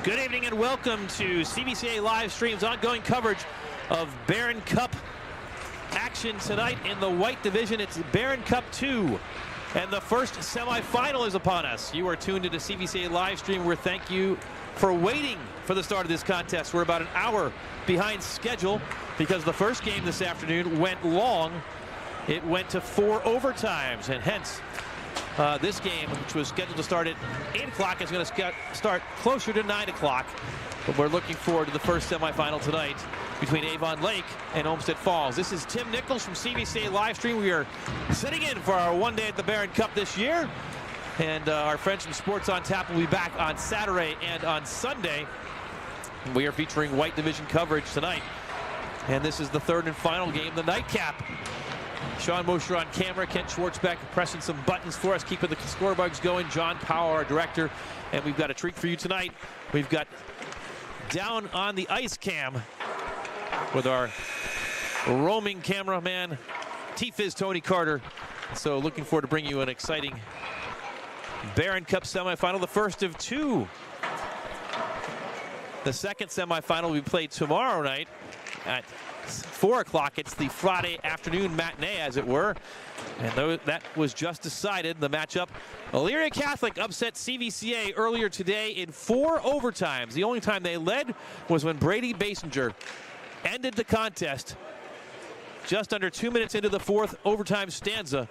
Good evening and welcome to CVCA Livestream's ongoing coverage of Barron Cup action tonight in the white division. It's Barron Cup II, and the first semifinal is upon us. You are tuned into CVCA Livestream. We thank you for waiting for the start of this contest. We're about an hour behind schedule because the first game this afternoon went long. It went to 4 overtimes, and hence this game, which was scheduled to start at 8 o'clock, is going to start closer to 9 o'clock. But we're looking forward to the first semifinal tonight between Avon Lake and Olmsted Falls. This is Tim Nichols from CVCA Livestream. We are sitting in for our one day at the Barron Cup this year. And our friends from Sports on Tap will be back on Saturday and on Sunday. We are featuring white division coverage tonight. And this is the third and final game, the nightcap. Sean Mosher on camera, Kent Schwartzbeck pressing some buttons for us, keeping the scorebugs going. John Powell, our director, and we've got a treat for you tonight. We've got down on the ice cam with our roaming cameraman, T-Fizz Tony Carter. So looking forward to bringing you an exciting Barron Cup semifinal, the first of two. The second semifinal will be played tomorrow night at 4 o'clock. It's the Friday afternoon matinee, as it were. And that was just decided, the matchup. Elyria Catholic upset CVCA earlier today in 4 overtimes. The only time they led was when Brady Basinger ended the contest just under 2 minutes into the 4th overtime stanza.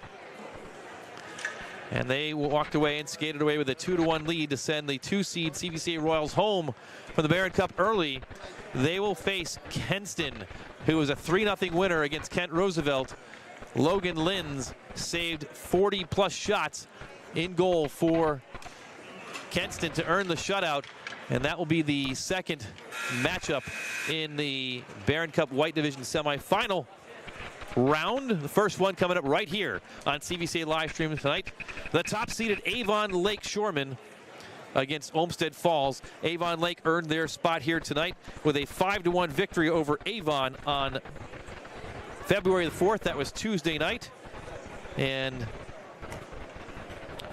And they walked away and skated away with a 2-1 lead to send the 2-seed CVCA Royals home from the Barron Cup early. They will face Kenston, who was a 3-0 winner against Kent Roosevelt. Logan Linz saved 40-plus shots in goal for Kenston to earn the shutout, and that will be the second matchup in the Barron Cup White Division semifinal round. The first one coming up right here on CVCA Livestream tonight. The top-seeded Avon Lake Shoremen against Olmsted Falls. Avon Lake earned their spot here tonight with a 5-1 victory over Avon on February the 4th. That was Tuesday night. And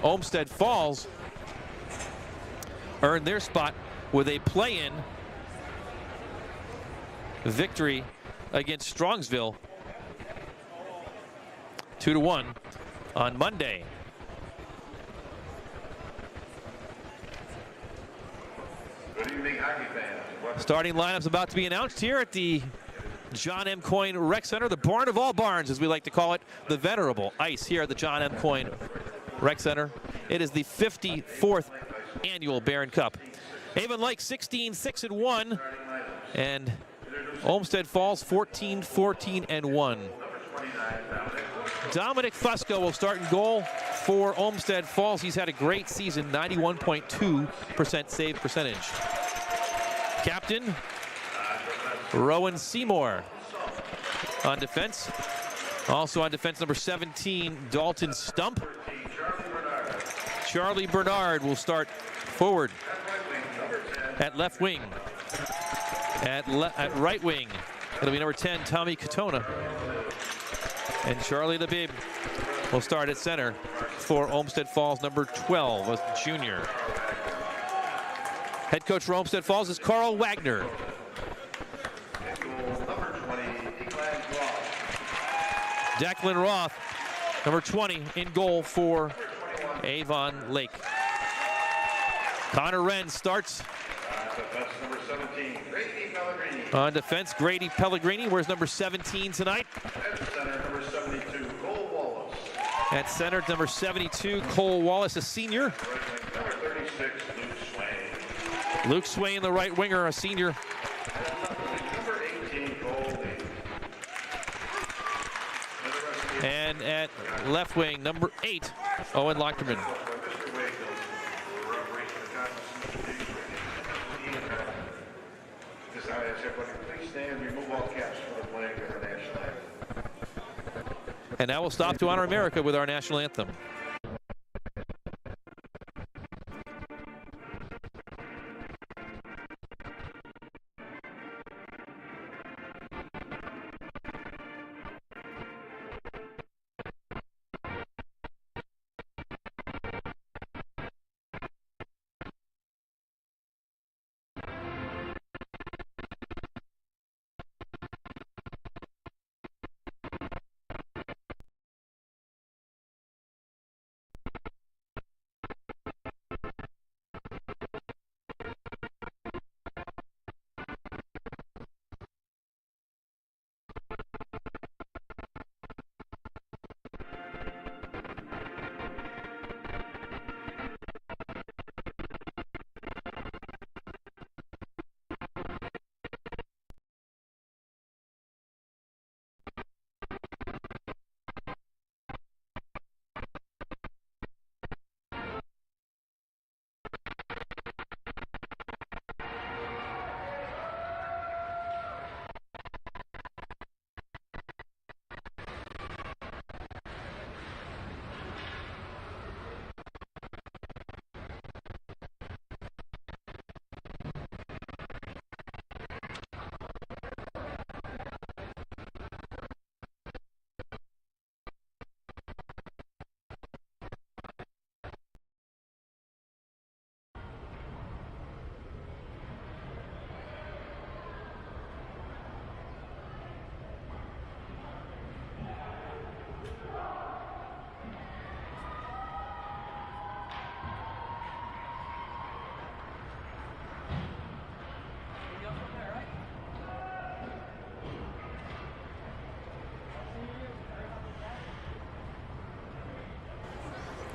Olmsted Falls earned their spot with a play-in victory against Strongsville, 2-1 on Monday. Good evening, hockey fans. Starting lineup's about to be announced here at the John M. Coyne Rec Center, the barn of all barns, as we like to call it, the venerable ice here at the John M. Coyne Rec Center. It is the 54th annual Barron Cup. Avon Lake 16-6-1, and Olmsted Falls 14-14-1. Dominic Fusco will start in goal for Olmsted Falls. He's had a great season, 91.2% save percentage. Captain Rowan Seymour on defense. Also on defense, number 17, Dalton Stump. Charlie Bernard will start forward at left wing. At right wing, it'll be number 10, Tommy Katona. And Charlie LeBib will start at center for Olmsted Falls, number 12, a junior. Head coach for Olmsted Falls is Carl Wagner. Declan Roth, number 20, in goal for Avon Lake. Connor Wren starts on defense. Grady Pellegrini wears number 17 tonight. At center, number 72, Cole Wallace, a senior. Luke Swain, the right winger, a senior. And at left wing, number 8, Owen Lochterman. And now we'll stop to honor America with our national anthem.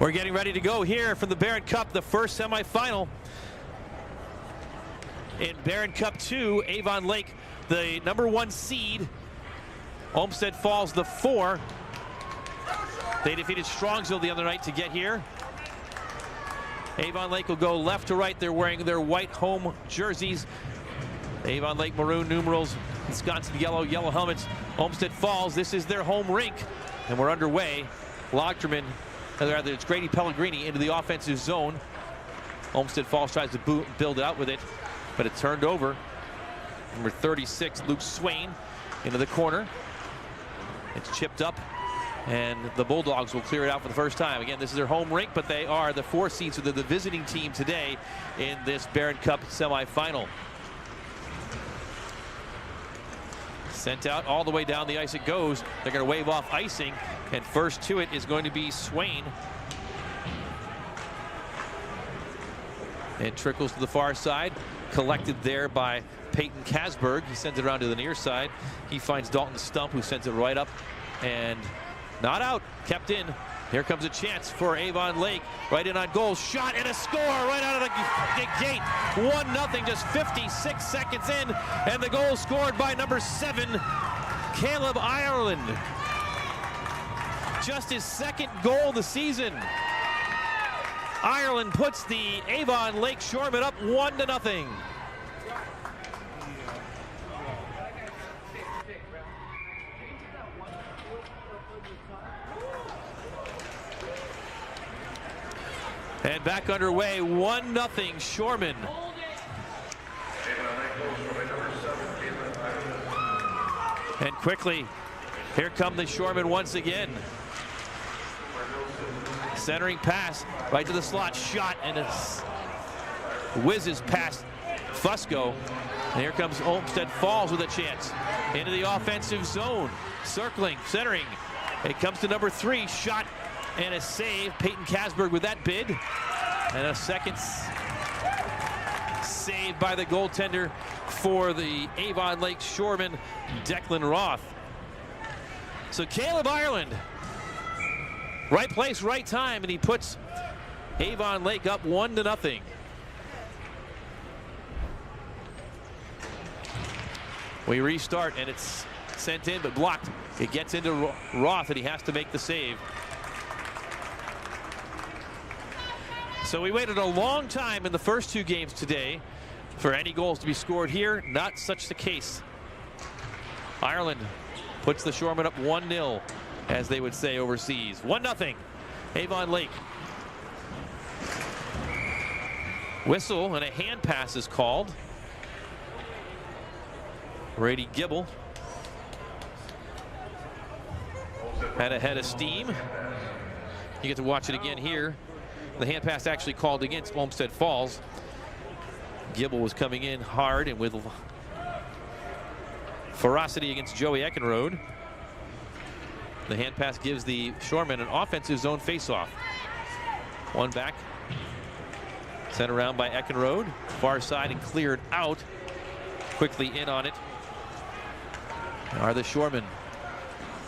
We're getting ready to go here for the Barron Cup, the first semifinal. In Barron Cup 2, Avon Lake, the #1 seed. Olmsted Falls, the 4. They defeated Strongsville the other night to get here. Avon Lake will go left to right. They're wearing their white home jerseys. Avon Lake maroon numerals, Wisconsin yellow helmets. Olmsted Falls, this is their home rink. And we're underway. Logterman, rather it's Grady Pellegrini into the offensive zone. Olmsted Falls tries to build it out with it, but it's turned over. Number 36, Luke Swain, into the corner. It's chipped up, and the Bulldogs will clear it out for the first time. Again, this is their home rink, but they are the 4 seeds, so they're the visiting team today in this Barron Cup semifinal. Sent out all the way down the ice it goes. They're going to wave off icing, and first to it is going to be Swain. It trickles to the far side, collected there by Peyton Kasberg. He sends it around to the near side. He finds Dalton Stump, who sends it right up and not out, kept in. Here comes a chance for Avon Lake. Right in on goal, shot and a score right out of the gate. 1-0, just 56 seconds in, and the goal scored by number 7, Caleb Ireland. Just his second goal of the season. Ireland puts the Avon Lake Shoremen up 1-0. And back underway, 1-0 Shoremen. And quickly, here come the Shoremen once again. Centering pass, right to the slot, shot, and it whizzes past Fusco. And here comes Olmsted Falls with a chance. Into the offensive zone, circling, centering. It comes to number 3, shot and a save. Peyton Kasberg with that bid. And a second save by the goaltender for the Avon Lake Shoremen, Declan Roth. So Caleb Ireland, right place, right time, and he puts Avon Lake up 1-0. We restart, and it's sent in but blocked. It gets into Roth, and he has to make the save. So we waited a long time in the first 2 games today for any goals to be scored here. Not such the case. Ireland puts the Shoremen up 1-0, as they would say overseas. 1-0, Avon Lake. Whistle and a hand pass is called. Brady Gibble had a head of steam. You get to watch it again here. The hand pass actually called against Olmsted Falls. Gibble was coming in hard and with ferocity against Joey Eckenrode. The hand pass gives the Shoremen an offensive zone faceoff. One back, sent around by Eckenrode, far side and cleared out. Quickly in on it are the Shoremen,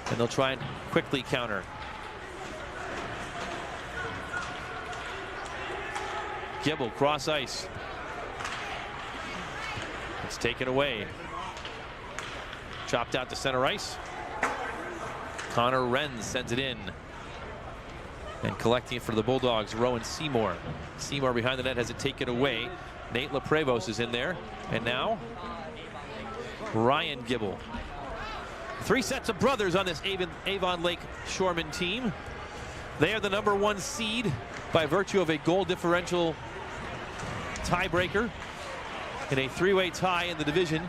and they'll try and quickly counter. Gibble, cross ice. It's taken away. Chopped out to center ice. Connor Renz sends it in. And collecting it for the Bulldogs, Rowan Seymour. Seymour behind the net has it taken away. Nate LaPrevos is in there. And now, Ryan Gibble. 3 sets of brothers on this Avon Lake Shoremen team. They are the #1 seed by virtue of a goal differential tiebreaker in a 3-way tie in the division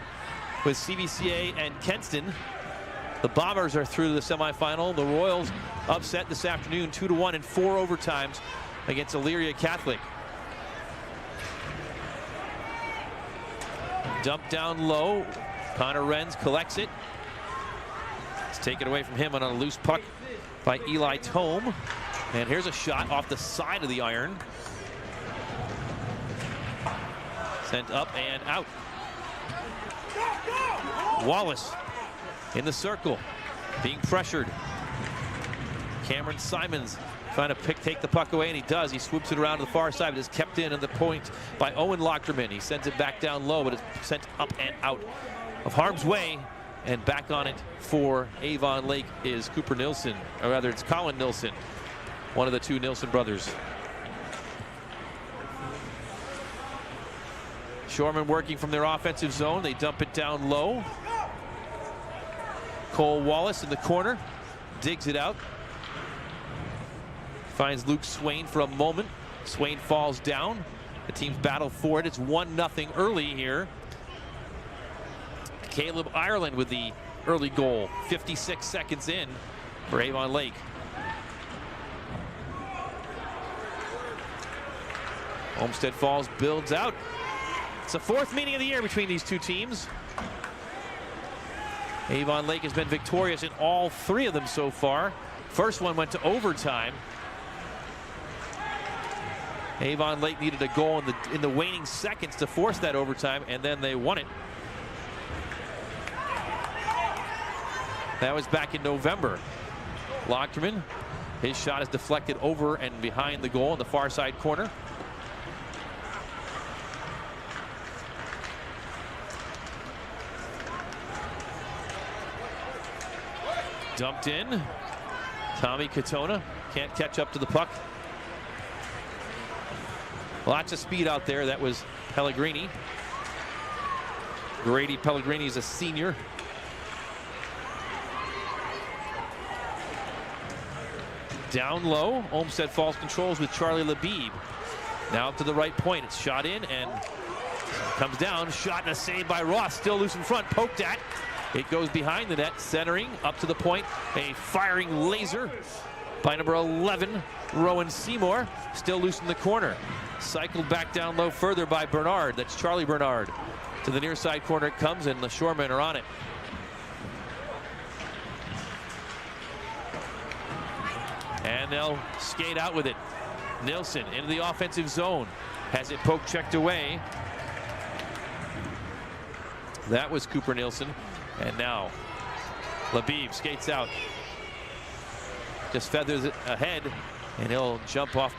with CVCA and Kenston. The Bombers are through to the semifinal. The Royals upset this afternoon 2-1 in 4 overtimes against Elyria Catholic. Dumped down low. Connor Renz collects it. It's taken away from him on a loose puck by Eli Tome. And here's a shot off the side of the iron. Sent up and out. Wallace in the circle, being pressured. Cameron Simons trying to take the puck away, and he does. He swoops it around to the far side, but is kept in at the point by Owen Lochterman. He sends it back down low, but it's sent up and out of harm's way. And back on it for Avon Lake is Cooper Nilsson, or rather it's Colin Nilsson, one of the two Nilsson brothers. Shoreman working from their offensive zone. They dump it down low. Cole Wallace in the corner, digs it out. Finds Luke Swain for a moment. Swain falls down. The teams battle for it. It's 1-0 early here. Caleb Ireland with the early goal, 56 seconds in for Avon Lake. Olmsted Falls builds out. It's the fourth meeting of the year between these two teams. Avon Lake has been victorious in all three of them so far. First one went to overtime. Avon Lake needed a goal in the waning seconds to force that overtime, and then they won it. That was back in November. Lochterman, his shot is deflected over and behind the goal in the far side corner. Dumped in. Tommy Katona can't catch up to the puck. Lots of speed out there. That was Pellegrini. Grady Pellegrini is a senior. Down low, Olmsted Falls controls with Charlie Labib. Now up to the right point. It's shot in and comes down. Shot and a save by Ross. Still loose in front. Poked at. It goes behind the net. Centering up to the point. A firing laser by number 11, Rowan Seymour. Still loose in the corner. Cycled back down low further by Bernard. That's Charlie Bernard. To the near side corner it comes, and the Shoremen are on it. And they'll skate out with it. Nilsson into the offensive zone. Has it poke checked away. That was Cooper Nilsson. And now Labib skates out. Just feathers it ahead, and he'll jump off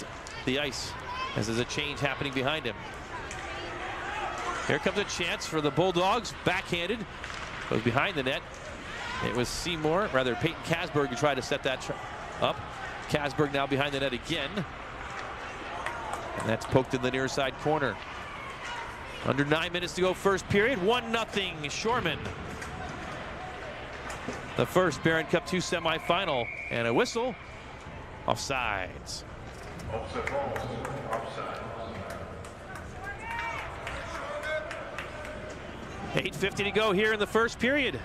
the ice as there's a change happening behind him. Here comes a chance for the Bulldogs. Backhanded. Goes behind the net. It was Seymour, rather Peyton Kasberg, who tried to set that up. Kasberg now behind the net again. And that's poked in the near side corner. Under 9 minutes to go first period. 1-0 Shoreman. The first Barron Cup II semifinal, and a whistle. Offsides. Offside. 8:50 to go here in the first period.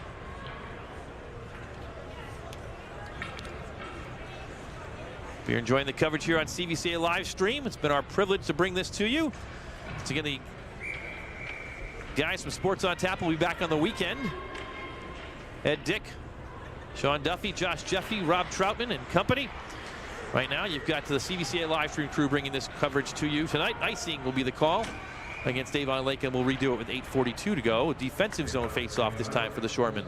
If you're enjoying the coverage here on CVCA Livestream, it's been our privilege to bring this to you. Once again, the guys from Sports on Tap will be back on the weekend. Ed Dick, Sean Duffy, Josh Jeffy, Rob Troutman and company. Right now, you've got the CVCA Livestream crew bringing this coverage to you tonight. Icing will be the call against Avon Lake, and we'll redo it with 8:42 to go. A defensive zone face-off this time for the Shoremen.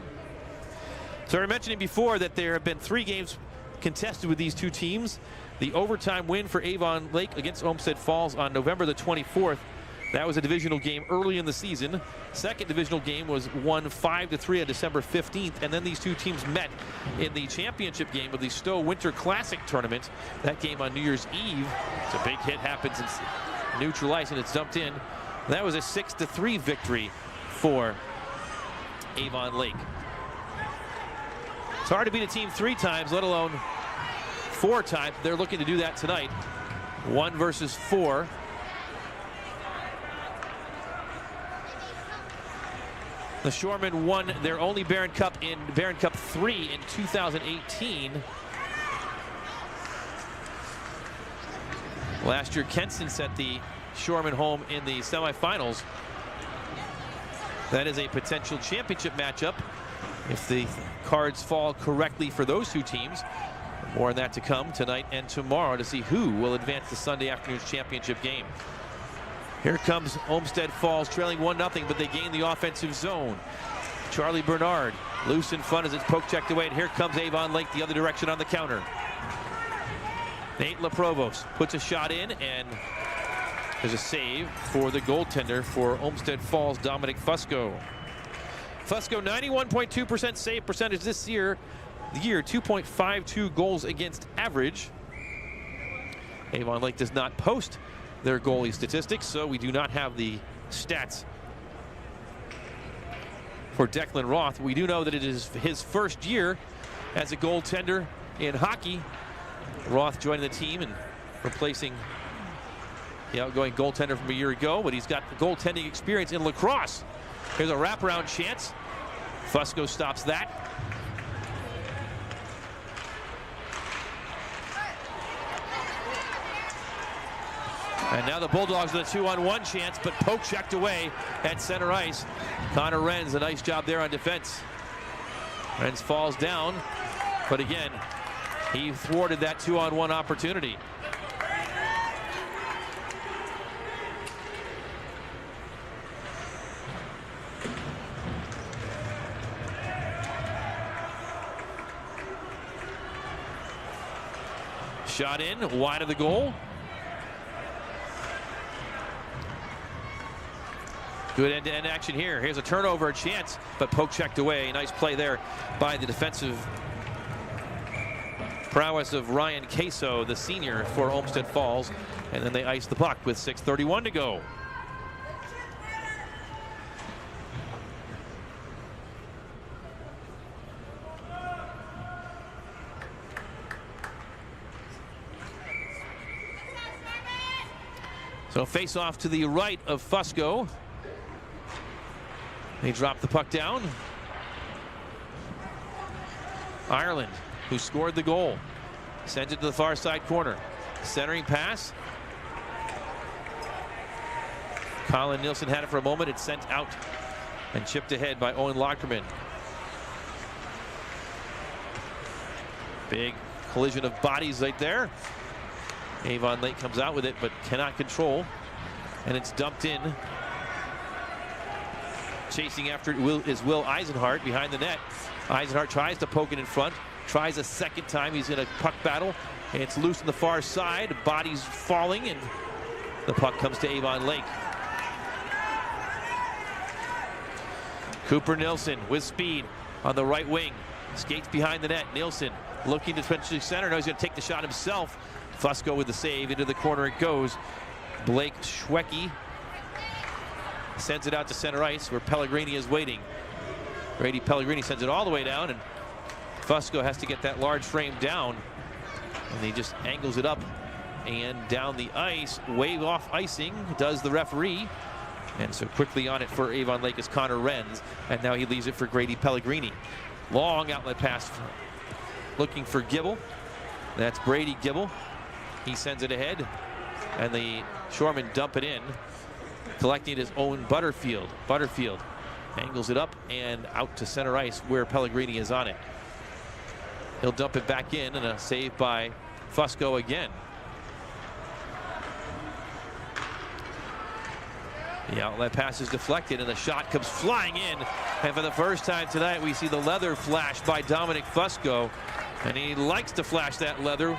So we were mentioning before that there have been 3 games contested with these two teams. The overtime win for Avon Lake against Olmsted Falls on November the 24th. That was a divisional game early in the season. Second divisional game was won 5-3 on December 15th, and then these two teams met in the championship game of the Stowe Winter Classic Tournament. That game on New Year's Eve. It's a big hit, happens in neutral ice, and it's dumped in. That was a 6-3 victory for Avon Lake. It's hard to beat a team 3 times, let alone 4 times. They're looking to do that tonight. 1 versus 4. The Shoremen won their only Barron Cup in Barron Cup 3 in 2018. Last year, Kenson sent the Shoremen home in the semifinals. That is a potential championship matchup if the cards fall correctly for those two teams. More on that to come tonight and tomorrow to see who will advance the Sunday afternoon's championship game. Here comes Olmsted Falls trailing 1-0, but they gain the offensive zone. Charlie Bernard loose in front as it's poke checked away, and here comes Avon Lake the other direction on the counter. Nate LaProvost puts a shot in, and there's a save for the goaltender for Olmsted Falls, Dominic Fusco. Fusco, 91.2% save percentage this year. The year, 2.52 goals against average. Avon Lake does not post their goalie statistics, so we do not have the stats for Declan Roth. We do know that it is his first year as a goaltender in hockey. Roth joining the team and replacing the outgoing goaltender from a year ago, but he's got goaltending experience in lacrosse. Here's a wraparound chance. Fusco stops that. And now the Bulldogs with a 2-on-1 chance, but poke checked away at center ice. Connor Renz, a nice job there on defense. Renz falls down, but again, he thwarted that 2-on-1 opportunity. Shot in, wide of the goal. Good end-to-end action here. Here's a turnover, a chance, but poke checked away. Nice play there by the defensive prowess of Ryan Queso, the senior for Olmsted Falls. And then they ice the puck with 6:31 to go. So face off to the right of Fusco. They drop the puck down. Ireland, who scored the goal, sent it to the far side corner. Centering pass. Colin Nielsen had it for a moment. It's sent out and chipped ahead by Owen Lockerman. Big collision of bodies right there. Avon Lake comes out with it, but cannot control. And it's dumped in. Chasing after it is Will Eisenhart behind the net. Eisenhart tries to poke it in front. Tries a second time. He's in a puck battle. And it's loose on the far side. Bodies falling, and the puck comes to Avon Lake. Cooper Nilsson with speed on the right wing. Skates behind the net. Nilsson looking to potentially center. No, he's going to take the shot himself. Fusco with the save. Into the corner it goes. Blake Schwecke sends it out to center ice where Pellegrini is waiting. Grady Pellegrini sends it all the way down, and Fusco has to get that large frame down. And he just angles it up and down the ice. Wave off icing does the referee. And so quickly on it for Avon Lake is Connor Renz. And now he leaves it for Grady Pellegrini. Long outlet pass looking for Gibble. That's Brady Gibble. He sends it ahead. And the Shoremen dump it in. Collecting his own Butterfield. Butterfield angles it up and out to center ice where Pellegrini is on it. He'll dump it back in, and a save by Fusco again. The outlet pass is deflected, and the shot comes flying in. And for the first time tonight, we see the leather flash by Dominic Fusco. And he likes to flash that leather.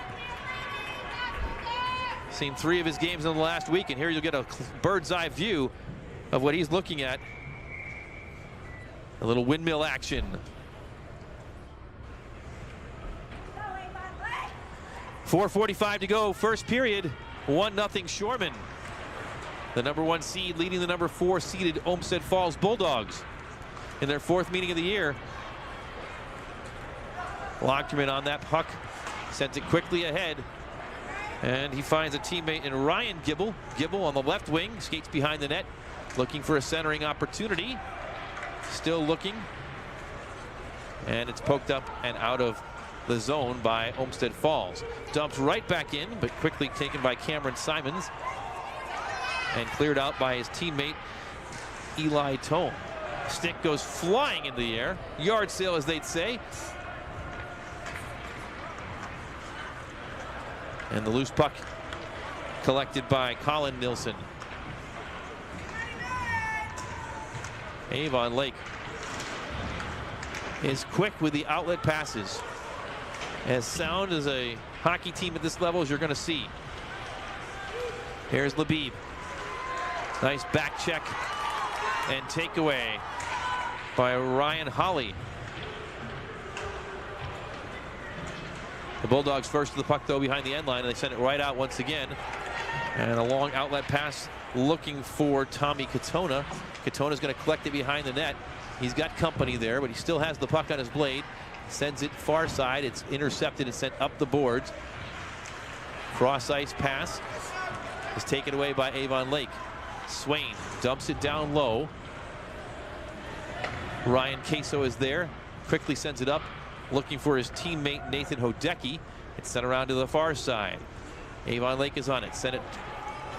Seen 3 of his games in the last week, and here you'll get a bird's eye view of what he's looking at. A little windmill action. 4:45 to go, first period. 1-0 Shoremen. The #1 seed leading the #4 seeded Olmsted Falls Bulldogs in their 4th meeting of the year. Lockterman on that puck, sends it quickly ahead. And he finds a teammate in Ryan Gibble. Gibble on the left wing, skates behind the net, looking for a centering opportunity. Still looking. And it's poked up and out of the zone by Olmsted Falls. Dumped right back in, but quickly taken by Cameron Simons. And cleared out by his teammate, Eli Tome. Stick goes flying in the air. Yard sale, as they'd say. And the loose puck collected by Colin Nilsson. Avon Lake is quick with the outlet passes. As sound as a hockey team at this level as you're going to see. Here's Labib. Nice back check and takeaway by Ryan Holly. The Bulldogs first to the puck, though, behind the end line, and they send it right out once again. And a long outlet pass looking for Tommy Katona. Katona's going to collect it behind the net. He's got company there, but he still has the puck on his blade. Sends it far side. It's intercepted and sent up the boards. Cross ice pass is taken away by Avon Lake. Swain dumps it down low. Ryan Queso is there. Quickly sends it up, looking for his teammate Nathan Hodecki. It's sent around to the far side. Avon Lake is on it. Sent it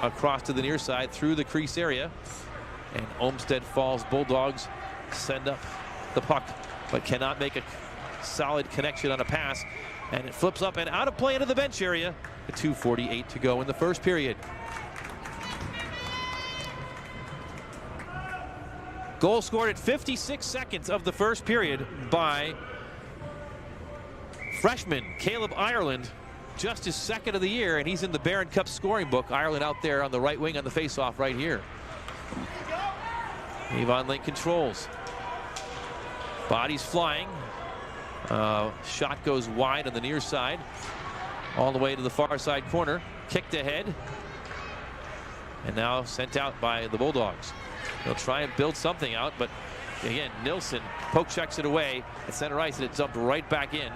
across to the near side through the crease area. And Olmsted Falls Bulldogs send up the puck, but cannot make a solid connection on a pass. And it flips up and out of play into the bench area. 2:48 to go in the first period. Goal scored at 56 seconds of the first period by freshman Caleb Ireland, just his second of the year, and he's in the Barron Cup scoring book. Ireland out there on the right wing on the faceoff right here. Avon Lake controls. Bodies flying. Shot goes wide on the near side, all the way to the far side corner. Kicked ahead, and now sent out by the Bulldogs. They'll try and build something out, but again, Nilsson poke checks it away at center ice, and it's dumped right back in.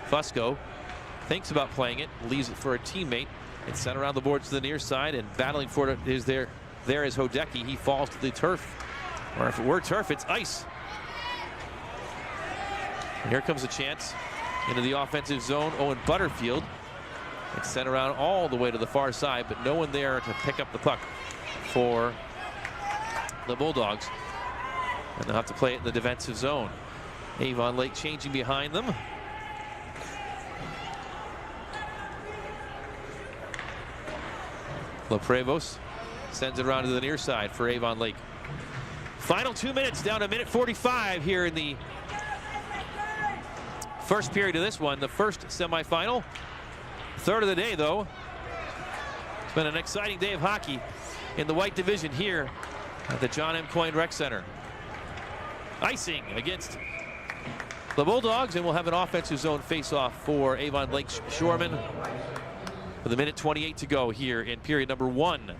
Fusco thinks about playing it, leaves it for a teammate. It's sent around the boards to the near side, and battling for it is there is Hodecki. He falls to the turf, or if it were turf, it's ice. And here comes a chance into the offensive zone. Owen Butterfield. It's sent around all the way to the far side, but no one there to pick up the puck for the Bulldogs. And they'll have to play it in the defensive zone. Avon Lake changing behind them. LaPrevos sends it around to the near side for Avon Lake. Final 2 minutes, down to minute 45 here in the first period of this one, the first semifinal. Third of the day, though. It's been an exciting day of hockey in the white division here at the John M. Coyne Rec Center. Icing against the Bulldogs, and we'll have an offensive zone face-off for Avon Lake Shoreman with a minute 28 to go here in period number 1.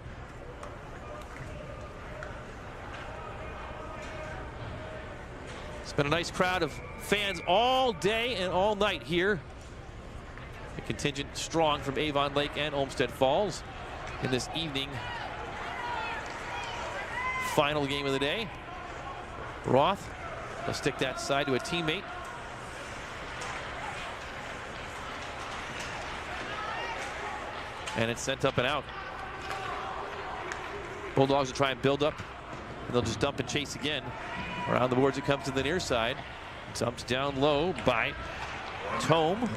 It's been a nice crowd of fans all day and all night here. A contingent strong from Avon Lake and Olmsted Falls in this evening final game of the day. Roth will stick that side to a teammate. And it's sent up and out. Bulldogs will try and build up, and they'll just dump and chase again. Around the boards it comes to the near side. Dumped down low by Tome.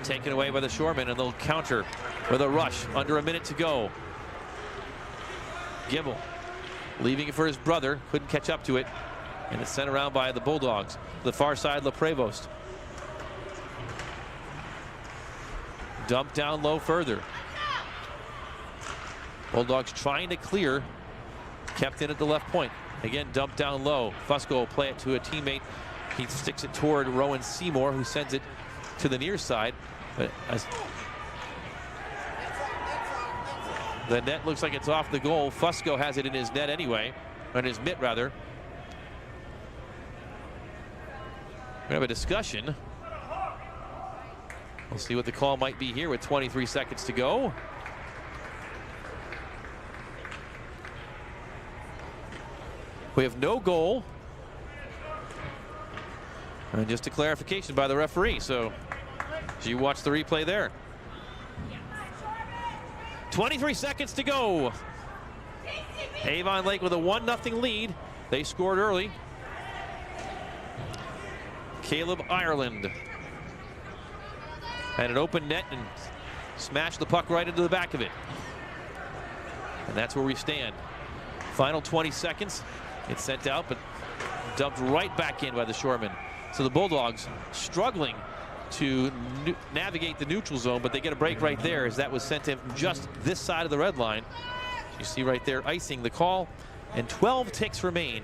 Taken away by the Shoremen, and they'll counter with a rush. Under a minute to go. Gibble leaving it for his brother. Couldn't catch up to it. And it's sent around by the Bulldogs. The far side, LaPrevos. Dumped down low further. Bulldogs trying to clear. Kept in at the left point. Again, dumped down low. Fusco will play it to a teammate. He sticks it toward Rowan Seymour, who sends it to the near side. But as the net looks like it's off the goal, Fusco has it in his net anyway, or in his mitt rather. We're gonna have a discussion. We'll see what the call might be here with 23 seconds to go. We have no goal. And just a clarification by the referee, so you watch the replay there. 23 seconds to go. Avon Lake with a 1-0 lead. They scored early. Caleb Ireland had an open net and smashed the puck right into the back of it. And that's where we stand. Final 20 seconds. It's sent out, but dumped right back in by the Shoremen. So the Bulldogs struggling to navigate the neutral zone, but they get a break right there as that was sent in just this side of the red line. You see right there icing the call, and 12 ticks remain.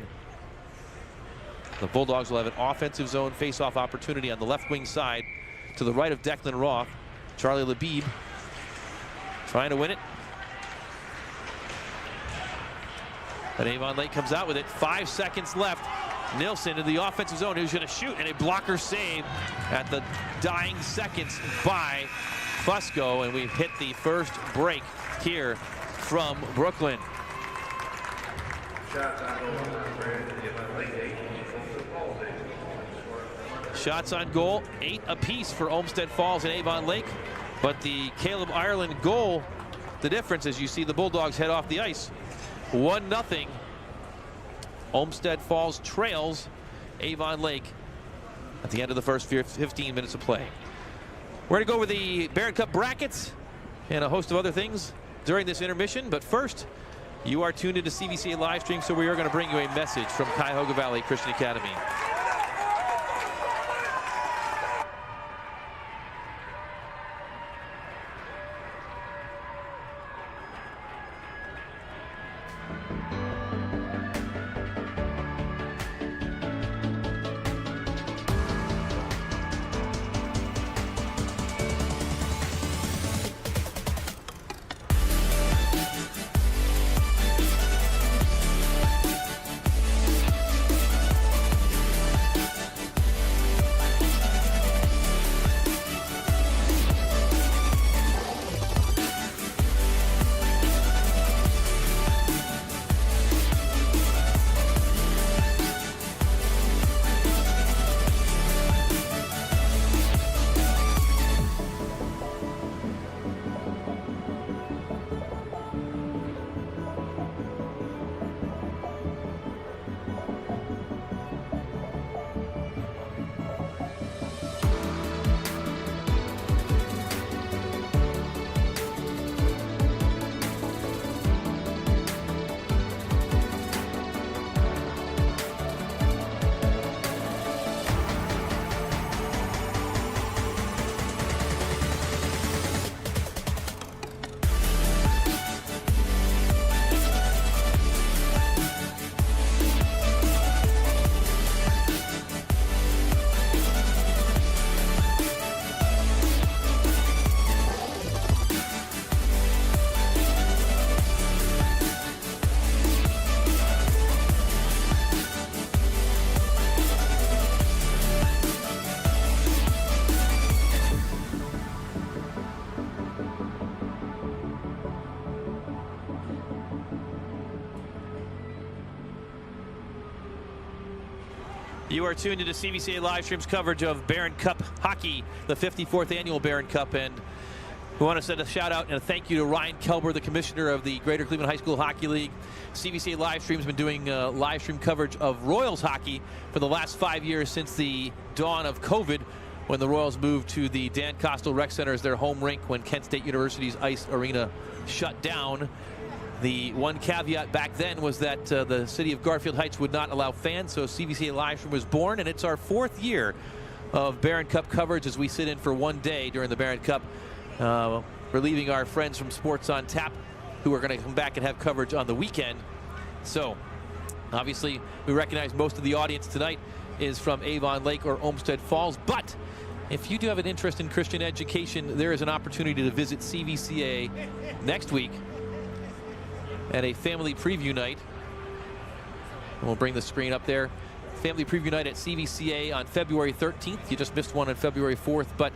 The Bulldogs will have an offensive zone face-off opportunity on the left wing side to the right of Declan Roth. Charlie Labib trying to win it. But Avon Lake comes out with it. 5 seconds left. Nilsson in the offensive zone. He was going to shoot, and a blocker save at the dying seconds by Fusco. And we've hit the first break here from Brooklyn. Shots on goal, 8 apiece for Olmsted Falls and Avon Lake. But the Caleb Ireland goal, the difference as you see the Bulldogs head off the ice. 1-0. Olmsted Falls trails Avon Lake at the end of the first 15 minutes of play. We're going to go over the Barron Cup brackets and a host of other things during this intermission. But first, you are tuned into CVCA Livestream, so we are going to bring you a message from Cuyahoga Valley Christian Academy. You are tuned into CVCA Livestream's coverage of Barron Cup hockey, the 54th annual Barron Cup, and we want to send a shout out and a thank you to Ryan Kelber, the commissioner of the Greater Cleveland High School Hockey League. CVCA Livestream's been doing live stream coverage of Royals hockey for the last 5 years since the dawn of COVID, when the Royals moved to the Dan Costal Rec Center as their home rink when Kent State University's ice arena shut down. The one caveat back then was that the city of Garfield Heights would not allow fans, so CVCA Livestream was born, and it's our 4th year of Barron Cup coverage as we sit in for one day during the Barron Cup, relieving our friends from Sports on Tap, who are going to come back and have coverage on the weekend. So, obviously, we recognize most of the audience tonight is from Avon Lake or Olmsted Falls, but if you do have an interest in Christian education, there is an opportunity to visit CVCA next week at a family preview night. And we'll bring the screen up there. Family preview night at CVCA on February 13th. You just missed one on February 4th, but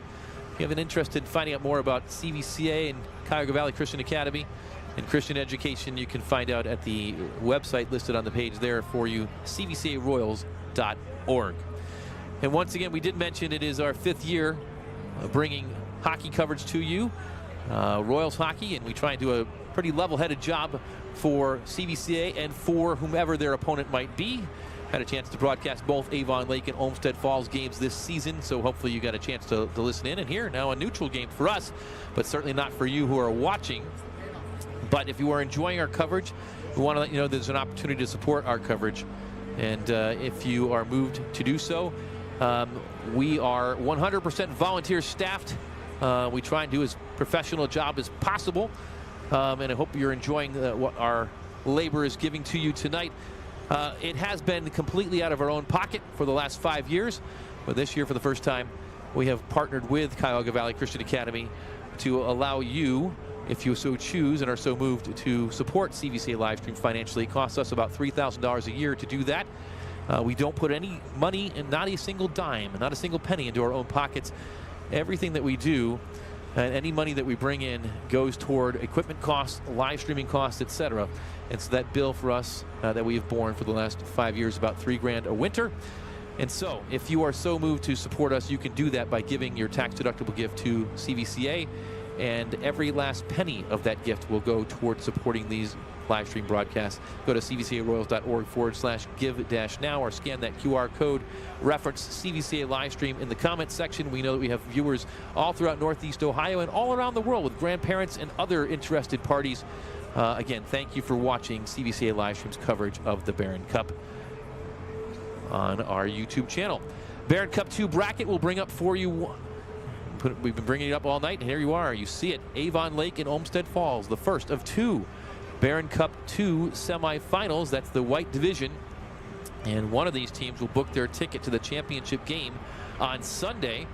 if you have an interest in finding out more about CVCA and Cuyahoga Valley Christian Academy and Christian education, you can find out at the website listed on the page there for you, cvcaroyals.org. And once again, we did mention it is our 5th year of bringing hockey coverage to you, Royals hockey, and we try and do a pretty level-headed job for CVCA and for whomever their opponent might be. Had a chance to broadcast both Avon Lake and Olmsted Falls games this season, so hopefully you got a chance to listen in and hear. Now a neutral game for us, but certainly not for you who are watching. But if you are enjoying our coverage, we want to let you know there's an opportunity to support our coverage. And if you are moved to do so, We are 100% volunteer staffed. We try and do as professional a job as possible. And I hope you're enjoying what our labor is giving to you tonight. It has been completely out of our own pocket for the last 5 years. But this year, for the first time, we have partnered with Cuyahoga Valley Christian Academy to allow you, if you so choose and are so moved, to support CVCA Livestream financially. It costs us about $3,000 a year to do that. We don't put any money, and not a single dime, not a single penny, into our own pockets. Everything that we do, and any money that we bring in, goes toward equipment costs, live streaming costs, etc. And so that bill for us that we have borne for the last 5 years, about $3 grand a winter. And so, if you are so moved to support us, you can do that by giving your tax-deductible gift to CVCA, and every last penny of that gift will go toward supporting these live stream broadcasts. Go to cvcaroyals.org/give-now or scan that QR code. Reference CVCA Livestream in the comments section. We know that we have viewers all throughout Northeast Ohio and all around the world with grandparents and other interested parties. Again, thank you for watching CVCA Livestream's coverage of the Barron Cup on our YouTube channel. Barron Cup 2 bracket will bring up for you. We've been bringing it up all night, and here you are. You see it, Avon Lake and Olmsted Falls, the first of 2 Barron Cup 2 semifinals. That's the white division, and one of these teams will book their ticket to the championship game on Sunday.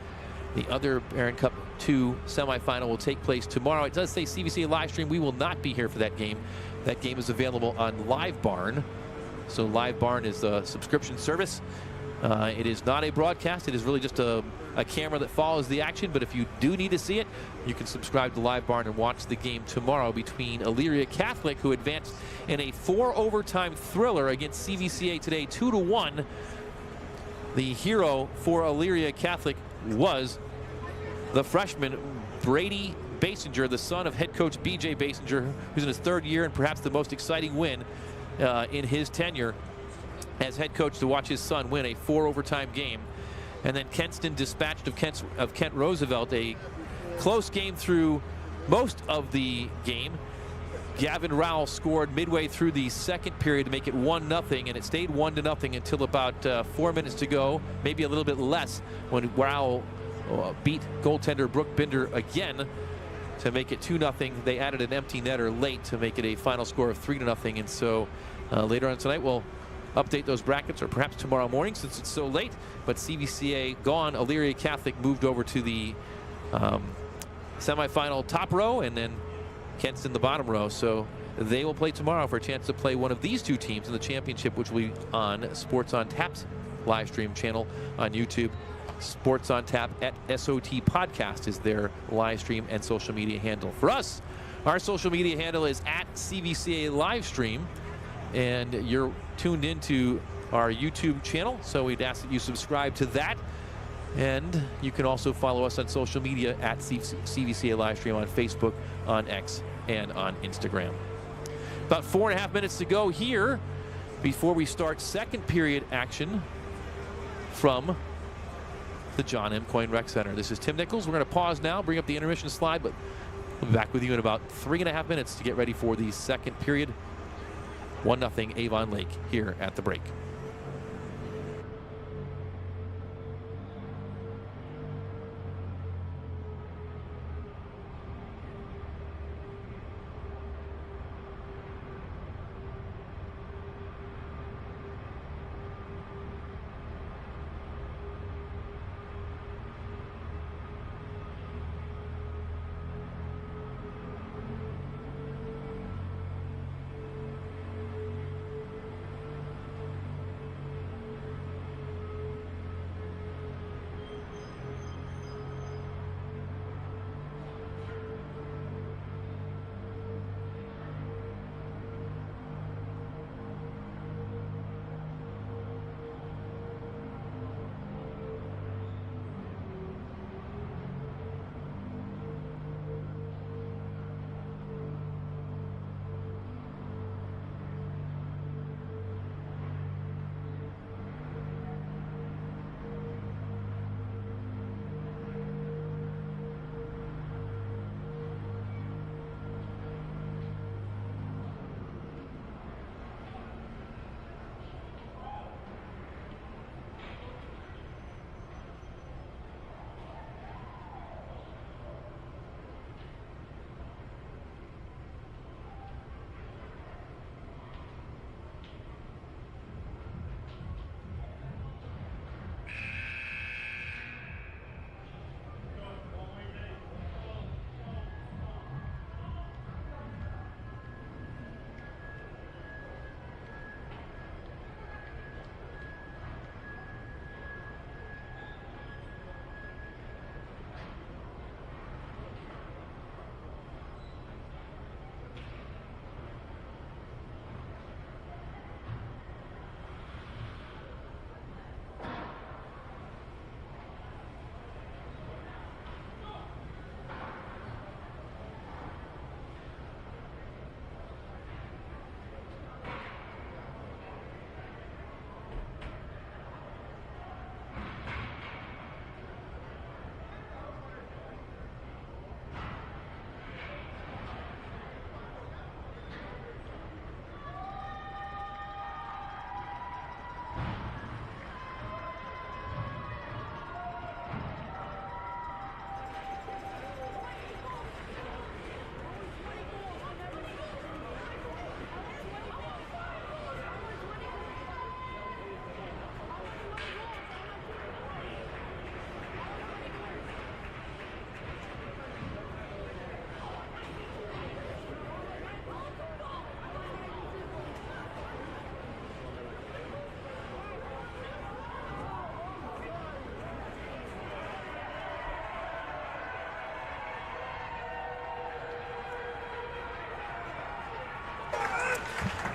The other Barron Cup 2 semifinal will take place tomorrow. It does say CVCA Livestream. We will not be here for that game. That game is available on Live Barn. So Live Barn is a subscription service. It is not a broadcast. It is really just a camera that follows the action. But if you do need to see it, you can subscribe to Live Barn and watch the game tomorrow between Elyria Catholic, who advanced in a 4-overtime thriller against CVCA today, 2-1. The hero for Elyria Catholic was the freshman Brady Basinger, the son of head coach B.J. Basinger, who's in his 3rd year and perhaps the most exciting win in his tenure as head coach, to watch his son win a 4-overtime game. And then Kenston dispatched of Kent Roosevelt, a close game through most of the game. Gavin Rowell scored midway through the 2nd period to make it 1-0, and it stayed 1-0 until about 4 minutes to go, maybe a little bit less, when Rowell beat goaltender Brooke Binder again to make it 2-0. They added an empty netter late to make it a final score of 3-0. And so later on tonight, we'll update those brackets, or perhaps tomorrow morning since it's so late. But CVCA gone. Elyria Catholic moved over to the semifinal top row, and then Kent's in the bottom row. So they will play tomorrow for a chance to play one of these 2 teams in the championship, which will be on Sports on Tap's live stream channel on YouTube. Sports on Tap at SOT Podcast is their live stream and social media handle. For us, our social media handle is at CVCA Livestream, and you're tuned into our YouTube channel, so we'd ask that you subscribe to that. And you can also follow us on social media at CVCA Livestream on Facebook, on X, and on Instagram. About 4.5 minutes to go here before we start 2nd period action from the John M. Coyne Rec Center. This is Tim Nichols. We're going to pause now, bring up the intermission slide, but we'll be back with you in about 3.5 minutes to get ready for the 2nd period. 1-0 Avon Lake here at the break.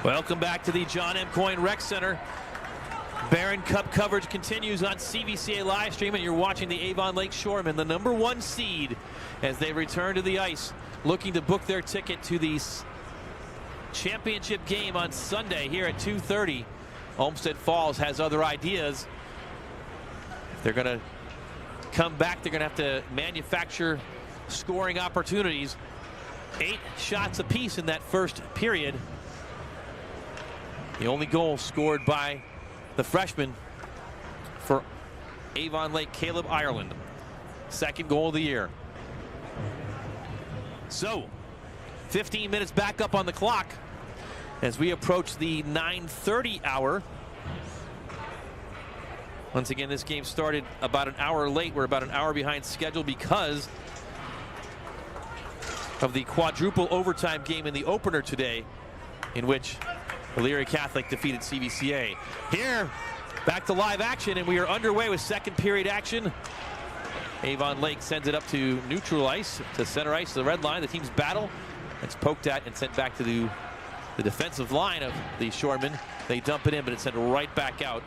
Welcome back to the John M. Coyne Rec Center. Barron Cup coverage continues on CVCA Livestream, and you're watching the Avon Lake Shoremen, the #1 seed, as they return to the ice, looking to book their ticket to the championship game on Sunday here at 2:30. Olmsted Falls has other ideas. If they're going to come back, they're going to have to manufacture scoring opportunities. 8 shots apiece in that first period. The only goal scored by the freshman for Avon Lake, Caleb Ireland. Second goal of the year. So, 15 minutes back up on the clock as we approach the 9:30 hour. Once again, this game started about an hour late. We're about an hour behind schedule because of the quadruple overtime game in the opener today, in which Elyria Catholic defeated CVCA. Here, back to live action, and we are underway with second period action. Avon Lake sends it up to neutral ice, to center ice, to the red line. The teams battle. It's poked at and sent back to the defensive line of the Shoremen. They dump it in, but it's sent right back out.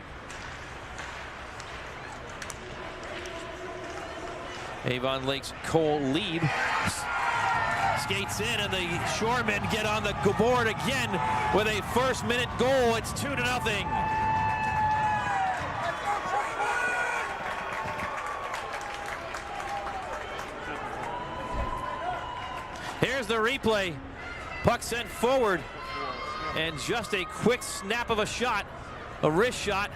Avon Lake's Cole Lieb skates in, and the Shoremen get on the board again with a first-minute goal. It's 2-0. Here's the replay. Puck sent forward, and just a quick snap of a shot, a wrist shot.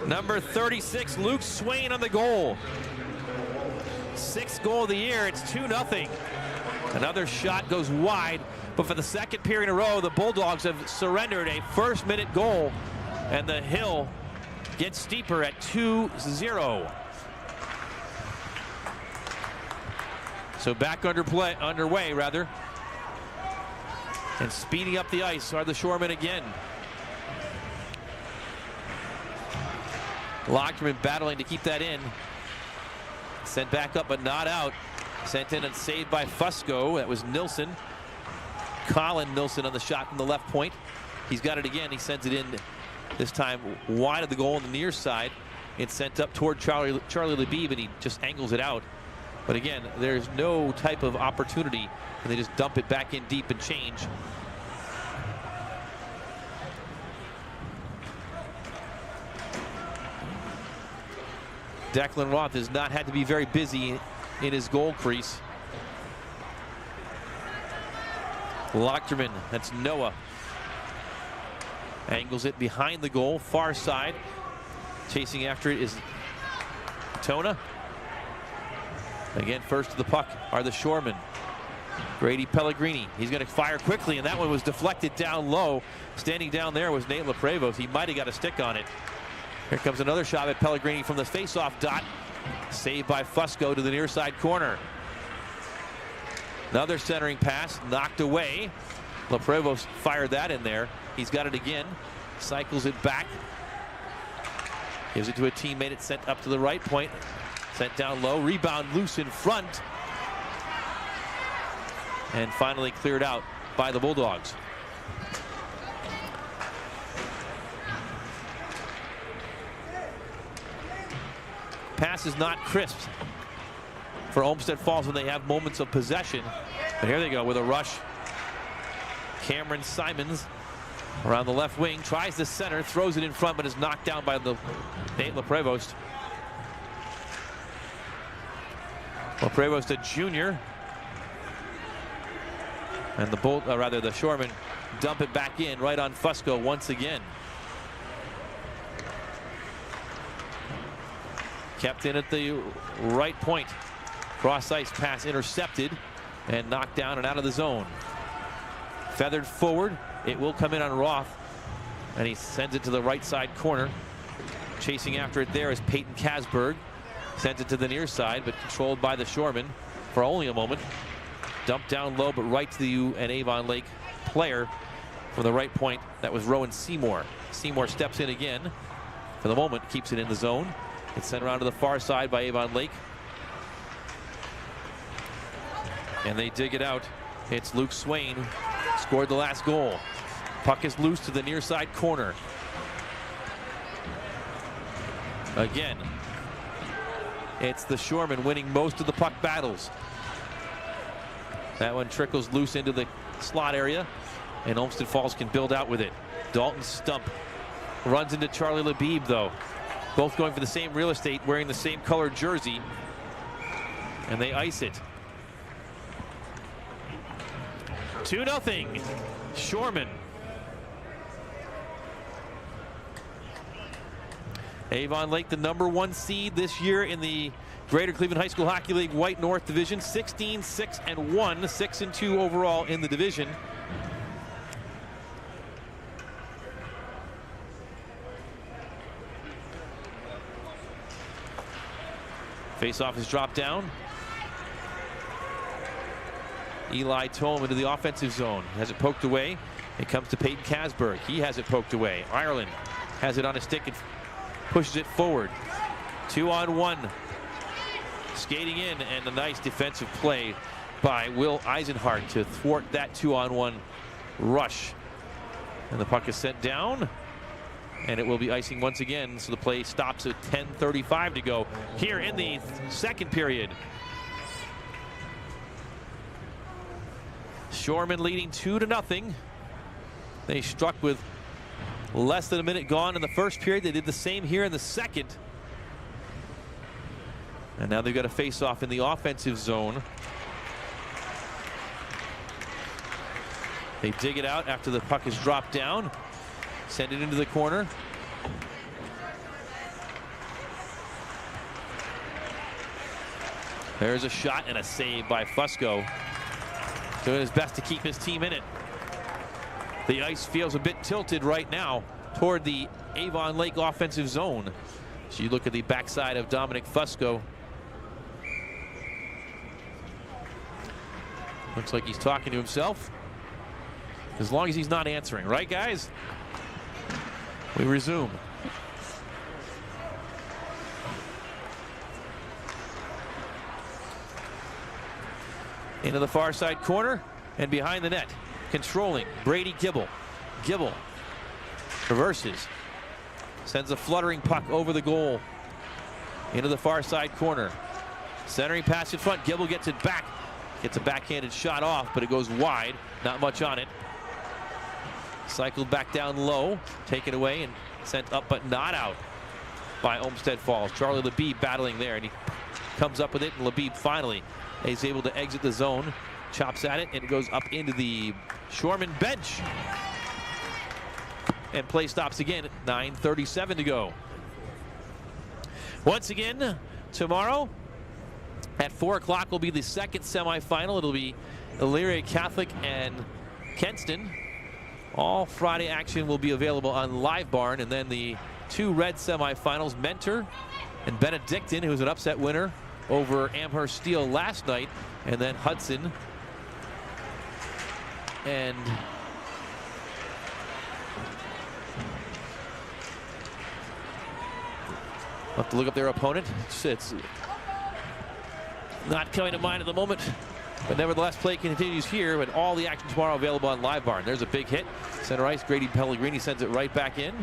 Number 36, Luke Swain on the goal. 6th goal of the year. It's 2-0. Another shot goes wide, but for the second period in a row, the Bulldogs have surrendered a first-minute goal, and the hill gets steeper at 2-0. So back underway, and speeding up the ice are the Shoremen again. Lockman battling to keep that in. Sent back up, but not out. Sent in and saved by Fusco. That was Nilsson. Colin Nilsson on the shot from the left point. He's got it again. He sends it in, this time wide of the goal on the near side. It's sent up toward Charlie Labib, and he just angles it out. But again, there's no type of opportunity, and they just dump it back in deep and change. Declan Roth has not had to be very busy in his goal crease. Lochterman, that's Noah. Angles it behind the goal, far side. Chasing after it is Tona. Again, first to the puck are the Shoremen. Grady Pellegrini, he's going to fire quickly, and that one was deflected down low. Standing down there was Nate LaPrevos. He might have got a stick on it. Here comes another shot at Pellegrini from the face-off dot. Saved by Fusco to the near side corner. Another centering pass knocked away. LaPrevos fired that in there. He's got it again. Cycles it back. Gives it to a teammate. It's sent up to the right point. Sent down low. Rebound loose in front. And finally cleared out by the Bulldogs. Pass is not crisp for Olmsted Falls when they have moments of possession. But here they go with a rush. Cameron Simons around the left wing, tries the center, throws it in front, but is knocked down by the Nate LaPrevost. LaPrevost, a junior. And the Shoremen dump it back in right on Fusco once again. Kept in at the right point. Cross ice pass intercepted and knocked down and out of the zone. Feathered forward. It will come in on Roth, and he sends it to the right side corner. Chasing after it there is Peyton Kasberg. Sends it to the near side, but controlled by the Shoremen for only a moment. Dumped down low, but right to an Avon Lake player from the right point. That was Rowan Seymour. Seymour steps in again. For the moment, keeps it in the zone. It's sent around to the far side by Avon Lake. And they dig it out. It's Luke Swain, scored the last goal. Puck is loose to the near side corner. Again, it's the Shoremen winning most of the puck battles. That one trickles loose into the slot area, and Olmsted Falls can build out with it. Dalton Stump runs into Charlie Labib, though. Both going for the same real estate, wearing the same colored jersey, and they ice it. 2-0, Shoremen. Avon Lake, the #1 seed this year in the Greater Cleveland High School Hockey League White North Division. 16-6-1, 6-2 overall in the division. Face-off is dropped down. Eli Tolm into the offensive zone. Has it poked away. It comes to Peyton Casberg. He has it poked away. Ireland has it on a stick and pushes it forward. 2-on-1. Skating in, and a nice defensive play by Will Eisenhart to thwart that 2-on-1 rush. And the puck is sent down, and it will be icing once again, so the play stops at 10:35 to go here in the second period. Shoremen leading 2-0. They struck with less than a minute gone in the first period. They did the same here in the second. And now they've got a face-off in the offensive zone. They dig it out after the puck is dropped down. Send it into the corner. There's a shot and a save by Fusco. Doing his best to keep his team in it. The ice feels a bit tilted right now toward the Avon Lake offensive zone. So you look at the backside of Dominic Fusco. Looks like he's talking to himself. As long as he's not answering, right, guys? We resume. Into the far side corner and behind the net. Controlling Brady Gibble. Gibble reverses. Sends a fluttering puck over the goal. Into the far side corner. Centering pass in front. Gibble gets it back. Gets a backhanded shot off, but it goes wide. Not much on it. Cycled back down low. Taken away and sent up, but not out by Olmsted Falls. Charlie Labib battling there, and he comes up with it, and Labib finally is able to exit the zone. Chops at it, and it goes up into the Shoreman bench. And play stops again at 9:37 to go. Once again, tomorrow at 4 o'clock will be the second semifinal. It'll be Elyria Catholic and Kenston. All Friday action will be available on Live Barn, and then the two red semifinals, Mentor and Benedictine, who was an upset winner over Amherst Steel last night, and then Hudson and I'll have to look up their opponent. It's not coming to mind at the moment, but nevertheless, play continues here. But all the action tomorrow available on Live Barn. There's a big hit. Center ice, Grady Pellegrini sends it right back in.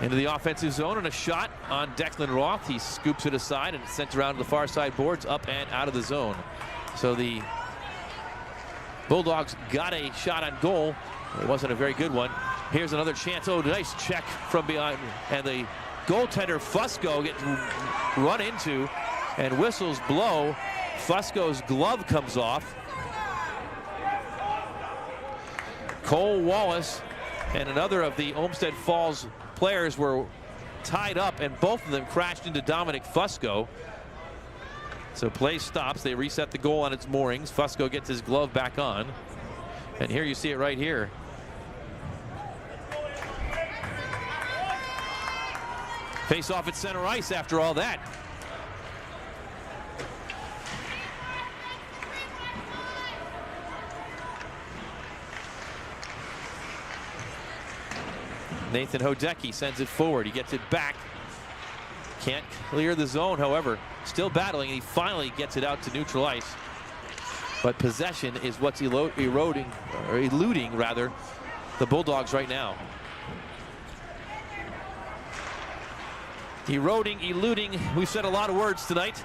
Into the offensive zone, and a shot on Declan Roth. He scoops it aside and it's sent around to the far side boards, up and out of the zone. So the Bulldogs got a shot on goal. It wasn't a very good one. Here's another chance. Oh, nice check from behind. And the goaltender, Fusco, gets run into, and whistles blow. Fusco's glove comes off. Cole Wallace and another of the Olmsted Falls players were tied up, and both of them crashed into Dominic Fusco. So play stops. They reset the goal on its moorings. Fusco gets his glove back on. And here you see it right here. Face off at center ice after all that. Nathan Hodecki sends it forward. He gets it back. Can't clear the zone, however. Still battling, and he finally gets it out to neutral ice. But possession is what's eluding the Bulldogs right now. Eroding, eluding. We've said a lot of words tonight.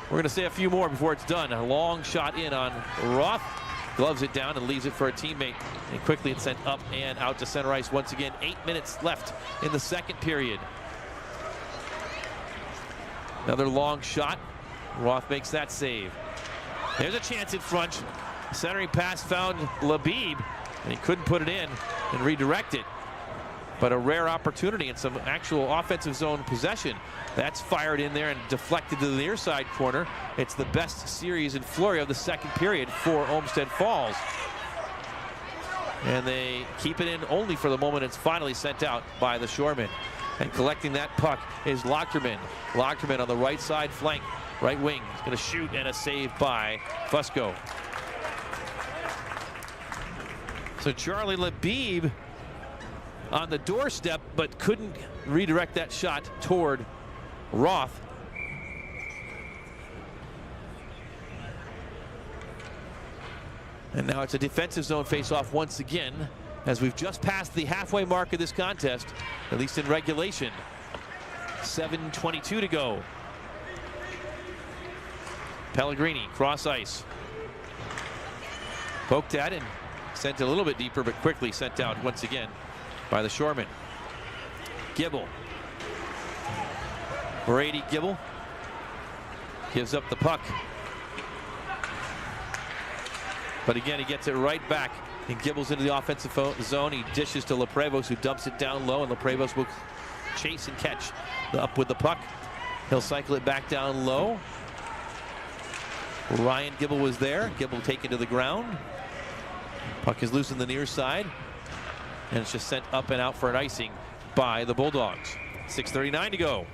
We're going to say a few more before it's done. A long shot in on Roth. Gloves it down and leaves it for a teammate. And quickly it's sent up and out to center ice once again. 8 minutes left in the second period. Another long shot. Roth makes that save. There's a chance in front. Centering pass found Labib, and he couldn't put it in and redirect it. But a rare opportunity and some actual offensive zone possession. That's fired in there and deflected to the near side corner. It's the best series in flurry of the second period for Olmsted Falls. And they keep it in only for the moment it's finally sent out by the Shoremen. And collecting that puck is Lochterman. Lochterman on the right side flank, right wing. He's going to shoot, and a save by Fusco. So Charlie Labib on the doorstep, but couldn't redirect that shot toward Roth. And now it's a defensive zone face-off once again, as we've just passed the halfway mark of this contest, at least in regulation. 7:22 to go. Pellegrini, cross ice. Poked at and sent it a little bit deeper, but quickly sent out once again by the Shoremen. Gibble. Brady Gibble gives up the puck. But again, he gets it right back. He Gibbles into the offensive zone. He dishes to Leprevos, who dumps it down low, and Leprevos will chase and catch up with the puck. He'll cycle it back down low. Ryan Gibble was there. Gibble taken to the ground. Puck is loose in the near side, and it's just sent up and out for an icing by the Bulldogs. 6:39 to go.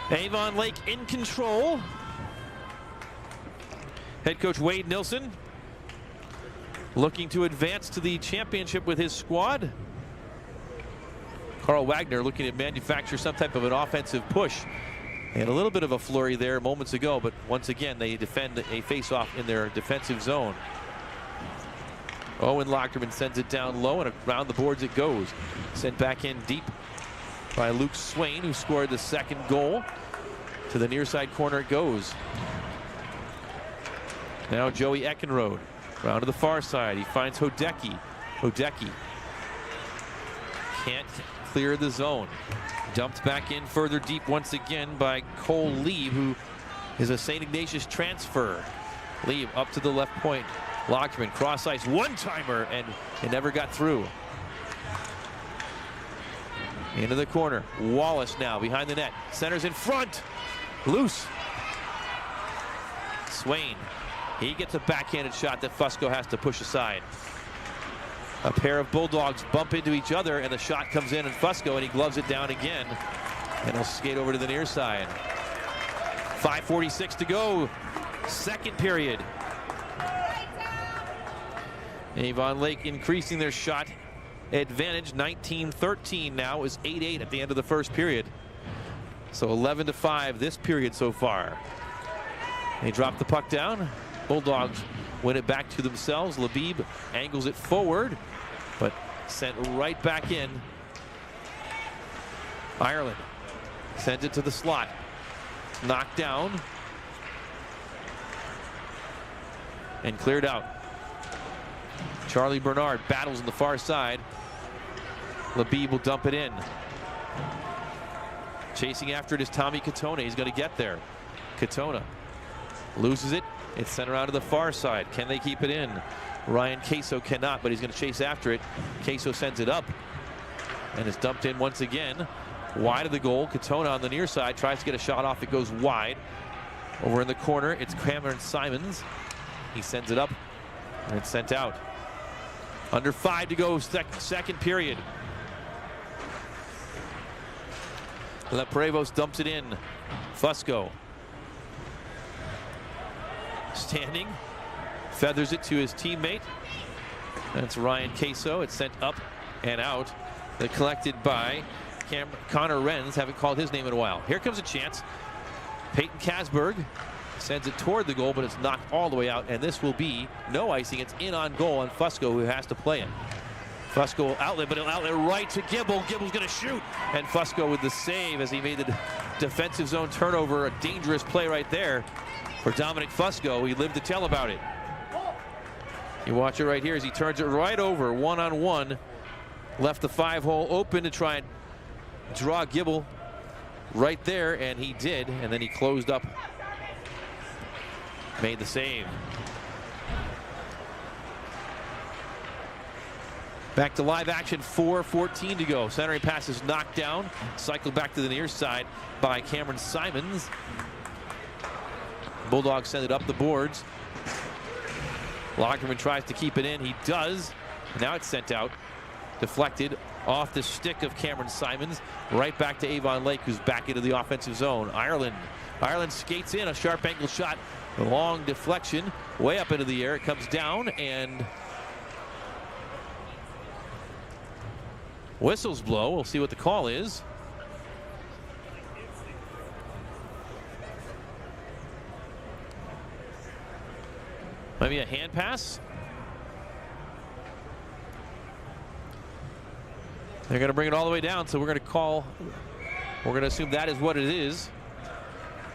Avon Lake in control. Head coach Wade Nilsson looking to advance to the championship with his squad. Carl Wagner looking to manufacture some type of an offensive push. They had a little bit of a flurry there moments ago, but once again they defend a face-off in their defensive zone. Owen Lochterman sends it down low, and around the boards it goes. Sent back in deep by Luke Swain, who scored the second goal. To the near side corner it goes. Now Joey Eckenrode, round to the far side. He finds Hodecki. Hodecki can't clear the zone. Dumped back in further deep once again by Cole Lieb, who is a St. Ignatius transfer. Lieb up to the left point. Lochterman cross ice, one-timer, and it never got through. Into the corner. Wallace now behind the net. Centers in front. Loose. Swain. He gets a backhanded shot that Fusco has to push aside. A pair of Bulldogs bump into each other, and the shot comes in, and Fusco, and he gloves it down again. And he'll skate over to the near side. 5:46 to go. Second period. Avon Lake increasing their shot advantage. 19-13 now. It was 8-8 at the end of the first period. So 11-5 this period so far. They drop the puck down. Bulldogs win it back to themselves. Labib angles it forward, but sent right back in. Ireland sends it to the slot. Knocked down and cleared out. Charlie Bernard battles on the far side. Labib will dump it in. Chasing after it is Tommy Katona. He's going to get there. Katona loses it. It's sent around to the far side. Can they keep it in? Ryan Queso cannot, but he's going to chase after it. Queso sends it up, and it's dumped in once again. Wide of the goal. Katona on the near side tries to get a shot off. It goes wide. Over in the corner, it's Cameron Simons. He sends it up, and it's sent out. Under 5 to go, second period. Leprevos dumps it in. Fusco standing, feathers it to his teammate. That's Ryan Queso. It's sent up and out. They're collected by Connor Renz. Haven't called his name in a while. Here comes a chance. Peyton Kasberg sends it toward the goal, but it's knocked all the way out, and this will be no icing. It's in on goal on Fusco, who has to play it. Fusco outlet, but an outlet right to Gibble. Gibble's going to shoot, and Fusco with the save as he made the defensive zone turnover. A dangerous play right there for Dominic Fusco. He lived to tell about it. You watch it right here as he turns it right over, one-on-one. Left the 5-hole open to try and draw Gibble right there, and he did, and then he closed up. Made the save. Back to live action, 4:14 to go. Centering pass is knocked down. Cycled back to the near side by Cameron Simons. Bulldogs send it up the boards. Lockerman tries to keep it in. He does. Now it's sent out. Deflected off the stick of Cameron Simons. Right back to Avon Lake, who's back into the offensive zone. Ireland skates in. A sharp angle shot. A long deflection. Way up into the air. It comes down, and whistles blow. We'll see what the call is. Maybe a hand pass. They're going to bring it all the way down, so we're going to assume that is what it is.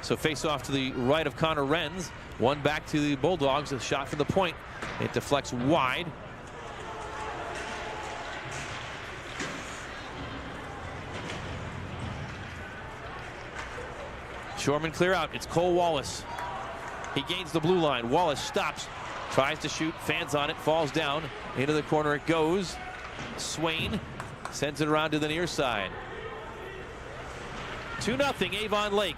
So face off to the right of Connor Renz. One back to the Bulldogs. A shot from the point. It deflects wide. Shoreman clear out. It's Cole Wallace. He gains the blue line. Wallace stops. Tries to shoot. Fans on it. Falls down. Into the corner it goes. Swain sends it around to the near side. 2-0 Avon Lake.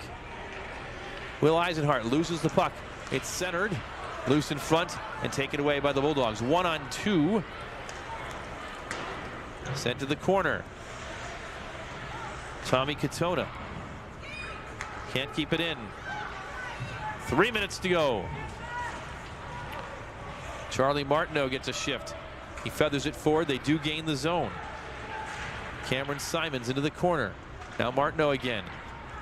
Will Eisenhart loses the puck. It's centered. Loose in front and taken away by the Bulldogs. 1-on-2. Sent to the corner. Tommy Katona. Can't keep it in. 3 minutes to go. Charlie Martineau gets a shift. He feathers it forward. They do gain the zone. Cameron Simons into the corner. Now Martineau again.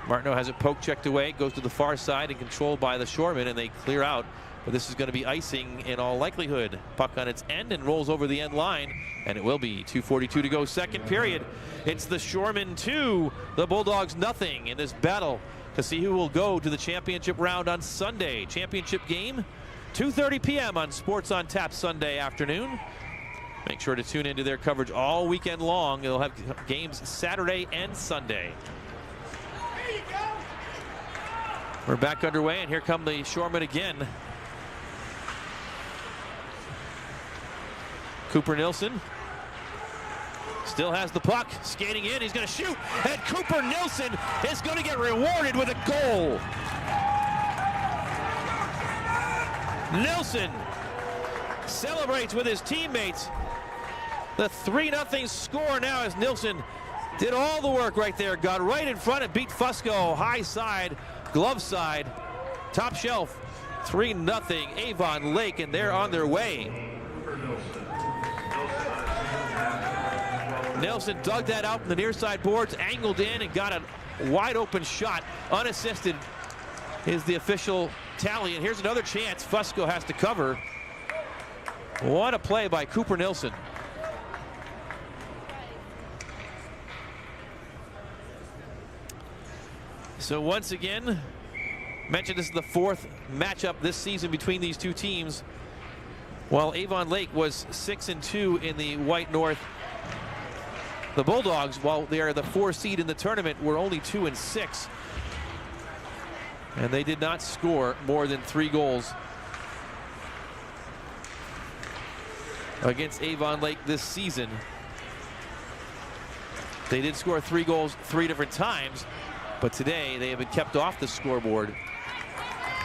Martineau has it poke checked away. Goes to the far side and controlled by the Shoremen, and they clear out. But this is going to be icing in all likelihood. Puck on its end and rolls over the end line, and it will be 2:42 to go, second period. It's the Shoremen 2, the Bulldogs nothing in this battle to see who will go to the championship round on Sunday. Championship game, 2:30 p.m. on Sports on Tap Sunday afternoon. Make sure to tune into their coverage all weekend long. They'll have games Saturday and Sunday. We're back underway, and here come the Shoremen again. Cooper Nilsson still has the puck, skating in. He's going to shoot, and Cooper Nilsson is going to get rewarded with a goal. Nilsson celebrates with his teammates. The 3-0 score now as Nilsson did all the work right there. Got right in front and beat Fusco. High side, glove side, top shelf. 3-0 Avon Lake, and they're on their way. Nilsson dug that out from the near side boards, angled in, and got a wide open shot. Unassisted is the official tally, and here's another chance. Fusco has to cover. What a play by Cooper Nilsson. So once again, mentioned this is the fourth matchup this season between these two teams. While Avon Lake was 6-2 in the White North, the Bulldogs, while they are the 4 seed in the tournament, were only 2-6. And they did not score more than 3 goals against Avon Lake this season. They did score 3 goals 3 different times, but today they have been kept off the scoreboard.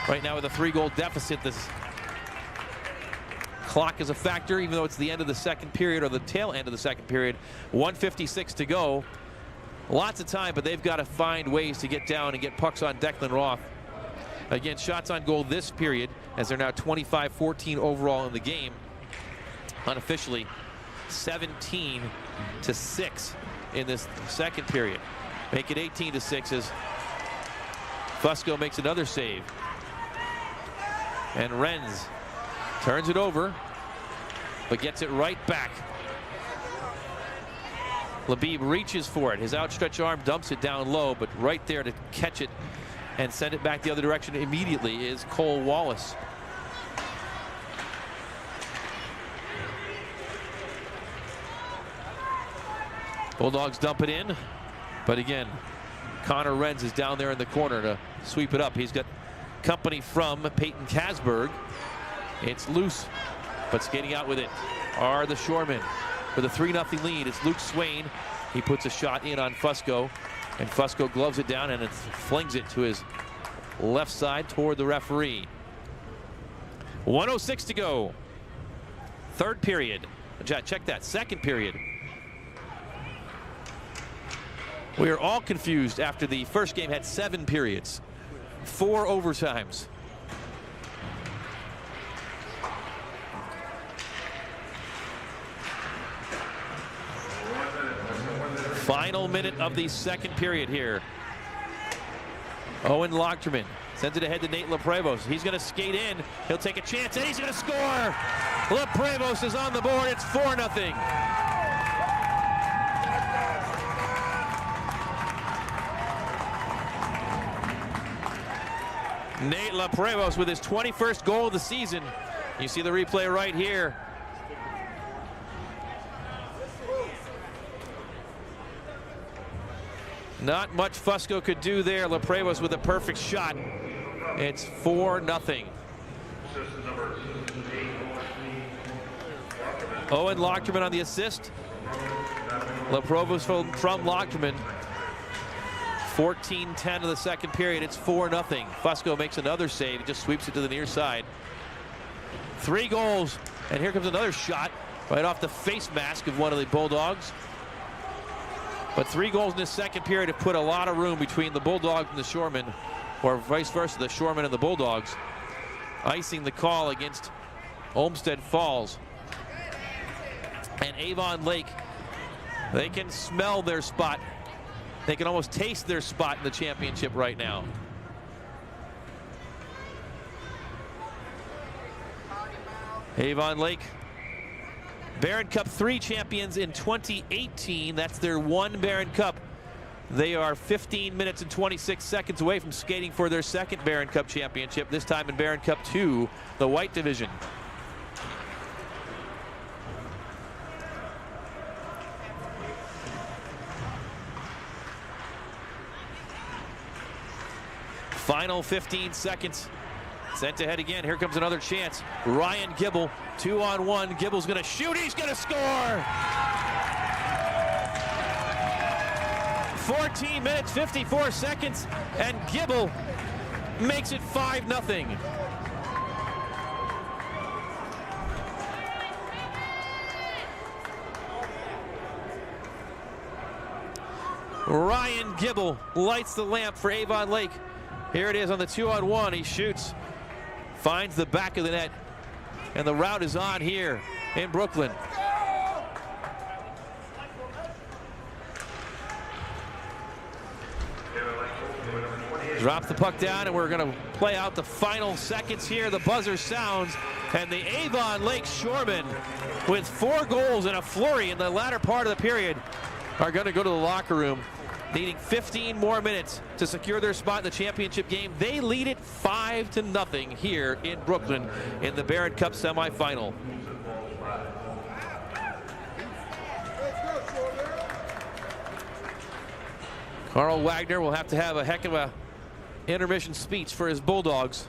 Right now with a 3-goal deficit, this clock is a factor, even though it's the end of the second period, or the tail end of the second period. 1:56 to go. Lots of time, but they've got to find ways to get down and get pucks on Declan Roth. Again, shots on goal this period, as they're now 25-14 overall in the game. unofficially 17-6 in this second period. Make it 18-6 as Fusco makes another save. And Renz turns it over, but gets it right back. Labib reaches for it. His outstretched arm dumps it down low, but right there to catch it and send it back the other direction immediately is Cole Wallace. Bulldogs dump it in, but again, Connor Renz is down there in the corner to sweep it up. He's got company from Peyton Kasberg. It's loose, but skating out with it are the Shoremen. With a 3-0 lead, it's Luke Swain. He puts a shot in on Fusco, and Fusco gloves it down and it flings it to his left side toward the referee. 1:06 to go. Third period. Check that, second period. We are all confused after the first game had 7 periods, 4 overtimes. Final minute of the second period here. Owen Lochterman sends it ahead to Nate LaPrevos. He's going to skate in. He'll take a chance, and he's going to score. LaPrevos is on the board. It's 4-0. Nate LaPrevos with his 21st goal of the season. You see the replay right here. Not much Fusco could do there. LaPrevos with a perfect shot. It's 4-0. Owen Lochterman on the assist. LaPrevos from Lochterman. 14-10 of the second period. It's 4-0. Fusco makes another save. He just sweeps it to the near side. 3 goals, and here comes another shot right off the face mask of one of the Bulldogs. But 3 goals in this second period have put a lot of room between the Bulldogs and the Shoremen, or vice versa, the Shoremen and the Bulldogs, icing the call against Olmsted Falls. And Avon Lake, they can smell their spot. They can almost taste their spot in the championship right now. Avon Lake, Barron Cup 3 champions in 2018. That's their 1 Barron Cup. They are 15 minutes and 26 seconds away from skating for their 2nd Barron Cup championship, this time in Barron Cup 2, the white division. Final 15 seconds. Sent ahead again. Here comes another chance. Ryan Gibble, 2-on-1. Gibble's going to shoot. He's going to score. 14 minutes, 54 seconds, and Gibble makes it 5-0. Ryan Gibble lights the lamp for Avon Lake. Here it is on the 2-on-1. He shoots, finds the back of the net, and the route is on here in Brooklyn. Drop the puck down, and we're going to play out the final seconds here. The buzzer sounds, and the Avon Lake Shoremen, with 4 goals and a flurry in the latter part of the period, are going to go to the locker room, needing 15 more minutes to secure their spot in the championship game. They lead it 5-0 here in Brooklyn in the Barron Cup semifinal. Carl Wagner will have to have a heck of a intermission speech for his Bulldogs.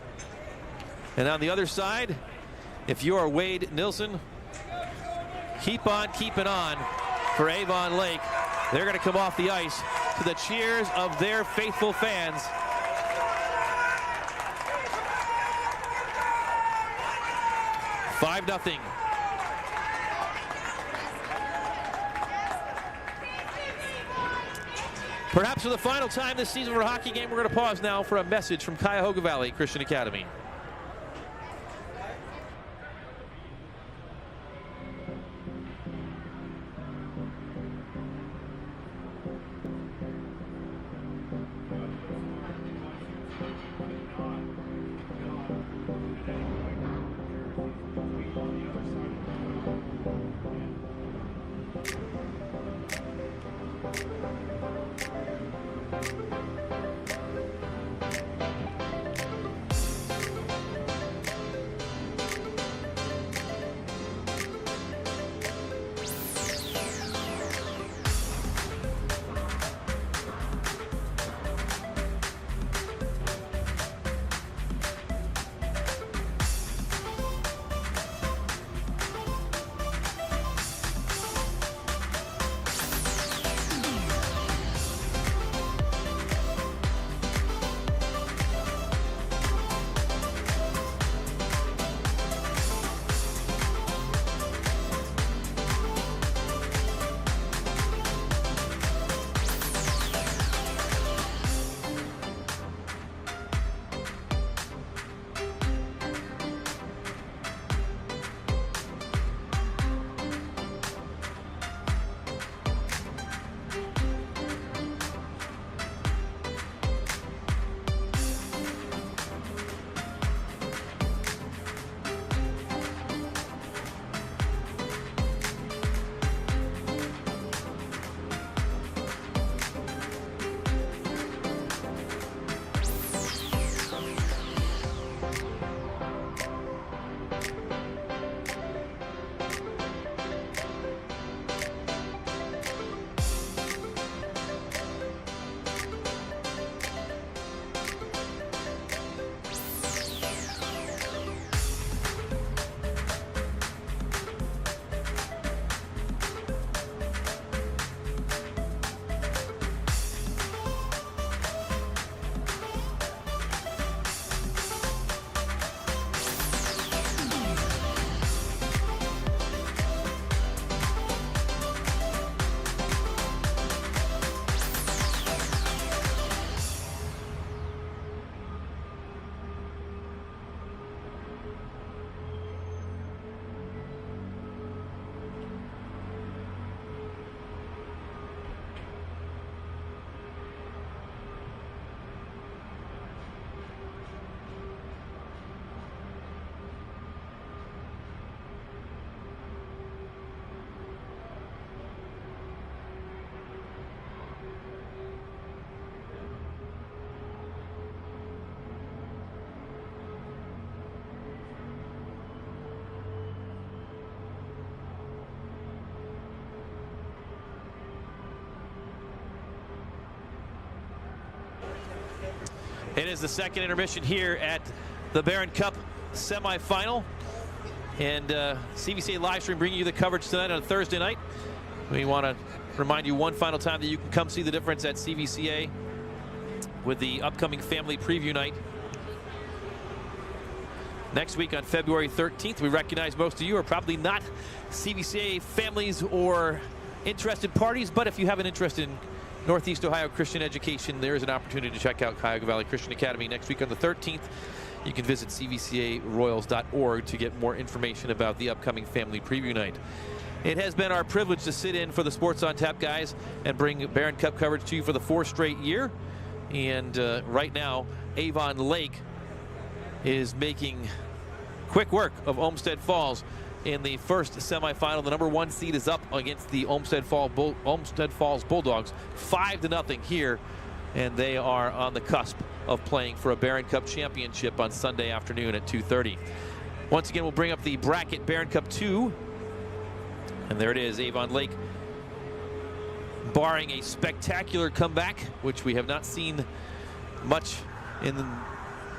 And on the other side, if you are Wade Nilsson, keep on keeping on for Avon Lake. They're going to come off the ice to the cheers of their faithful fans. $5-0. Perhaps for the final time this season for a hockey game, we're going to pause now for a message from Cuyahoga Valley Christian Academy. It is the second intermission here at the Barron Cup semifinal. And CVCA Livestream bringing you the coverage tonight on Thursday night. We want to remind you one final time that you can come see the difference at CVCA with the upcoming family preview night. Next week on February 13th, we recognize most of you are probably not CVCA families or interested parties, but if you have an interest in Northeast Ohio Christian education, there is an opportunity to check out Cuyahoga Valley Christian Academy next week on the 13th. You can visit cvcaroyals.org to get more information about the upcoming family preview night. It has been our privilege to sit in for the Sports on Tap guys and bring Barron Cup coverage to you for the 4th straight year. And right now, Avon Lake is making quick work of Olmsted Falls in the first semifinal. The #1 seed is up against the Olmsted Falls Bulldogs, 5-0 here, and they are on the cusp of playing for a Barron Cup championship on Sunday afternoon at 2:30. Once again, we'll bring up the bracket Barron Cup 2, and there it is, Avon Lake barring a spectacular comeback, which we have not seen much in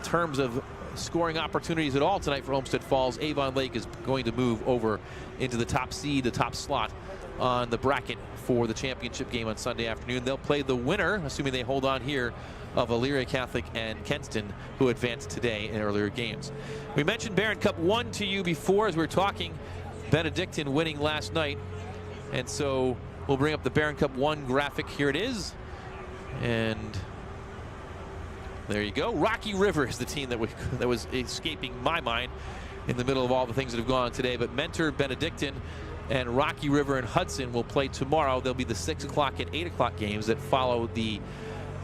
terms of scoring opportunities at all tonight for Olmsted Falls. Avon Lake is going to move over into the top seed, the top slot on the bracket for the championship game on Sunday afternoon. They'll play the winner, assuming they hold on here, of Elyria Catholic and Kenston, who advanced today in earlier games. We mentioned Barron Cup 1 to you before as we were talking. Benedictine winning last night, and so we'll bring up the Barron Cup 1 graphic. Here it is, and there you go. Rocky River is the team that was escaping my mind in the middle of all the things that have gone on today. But Mentor, Benedictine, and Rocky River and Hudson will play tomorrow. They'll be the 6 o'clock and 8 o'clock games that follow the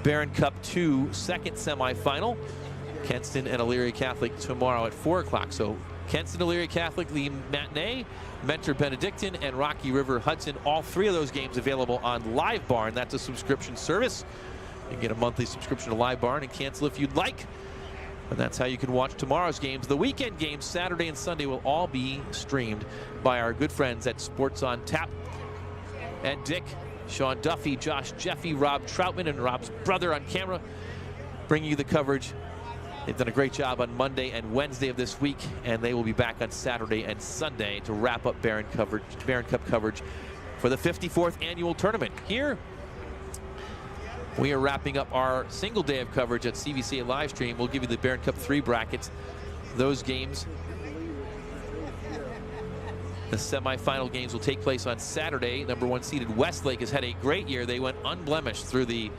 Barron Cup II second semifinal. Kenston and Elyria Catholic tomorrow at 4 o'clock. So Kenston, Elyria Catholic, the matinee, Mentor, Benedictine, and Rocky River, Hudson. All 3 of those games available on Live Barn. That's a subscription service. You can get a monthly subscription to Live Barn and cancel if you'd like. And that's how you can watch tomorrow's games. The weekend games, Saturday and Sunday, will all be streamed by our good friends at Sports on Tap. Ed Dick, Sean Duffy, Josh Jeffy, Rob Troutman, and Rob's brother on camera, bringing you the coverage. They've done a great job on Monday and Wednesday of this week, and they will be back on Saturday and Sunday to wrap up Barron Cup coverage for the 54th annual tournament. Here, we are wrapping up our single day of coverage at CVCA Livestream. We'll give you the Barron Cup 3 brackets. Those games, the semifinal games, will take place on Saturday. #1 seeded Westlake has had a great year. They went unblemished through the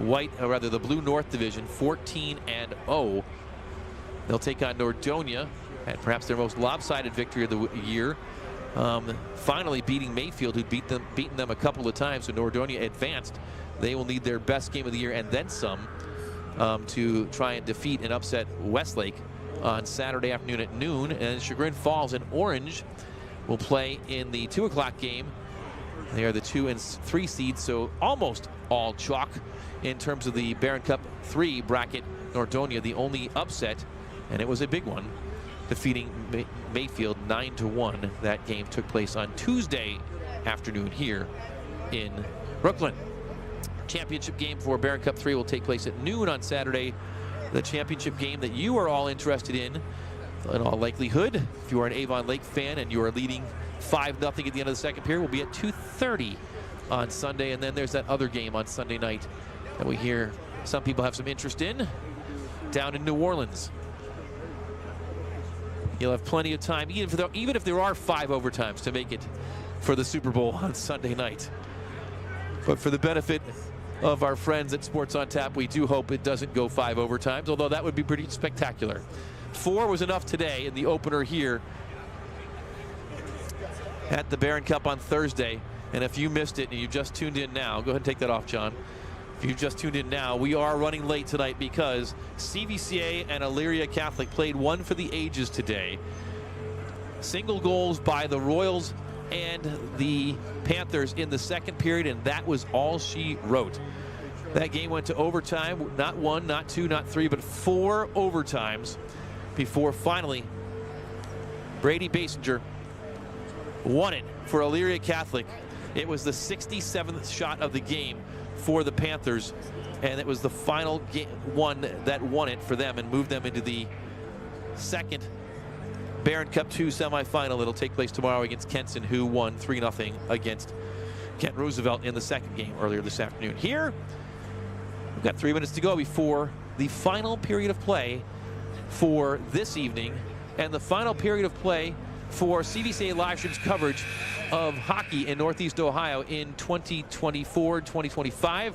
the Blue North Division, 14-0. They'll take on Nordonia, and perhaps their most lopsided victory of the year. Finally beating Mayfield, who'd beaten them a couple of times, so Nordonia advanced. They will need their best game of the year and then some to try and defeat and upset Westlake on Saturday afternoon at noon. And Chagrin Falls and Orange will play in the 2 o'clock game. They are the 2 and 3 seeds, so almost all chalk in terms of the Barron Cup 3 bracket. Nordonia, the only upset, and it was a big one, defeating Mayfield 9-1. That game took place on Tuesday afternoon here in Brooklyn. Championship game for Barron Cup 3 will take place at noon on Saturday. The championship game that you are all interested in all likelihood, if you are an Avon Lake fan and you are leading 5-0 at the end of the second period, will be at 2:30 on Sunday. And then there's that other game on Sunday night that we hear some people have some interest in, down in New Orleans. You'll have plenty of time, even if there are 5 overtimes, to make it for the Super Bowl on Sunday night. But for the benefit of our friends at Sports on Tap, we do hope it doesn't go 5 overtimes, although that would be pretty spectacular. 4 was enough today in the opener here at the Barron Cup on Thursday. And if you missed it and you just tuned in now, go ahead and take that off, John. If you've just tuned in now, we are running late tonight because CVCA and Elyria Catholic played one for the ages today. Single goals by the Royals and the Panthers in the second period, and that was all she wrote. That game went to overtime, not 1, not 2, not 3, but 4 overtimes before finally Brady Basinger won it for Elyria Catholic. It was the 67th shot of the game for the Panthers and it was the final one that won it for them and moved them into the second Barron Cup II semifinal. It'll take place tomorrow against Kenson, who won 3-0 against Kent Roosevelt in the second game earlier this afternoon. Here, we've got 3 minutes to go before the final period of play for this evening and the final period of play for CVCA Livestream's coverage of hockey in Northeast Ohio in 2024-2025.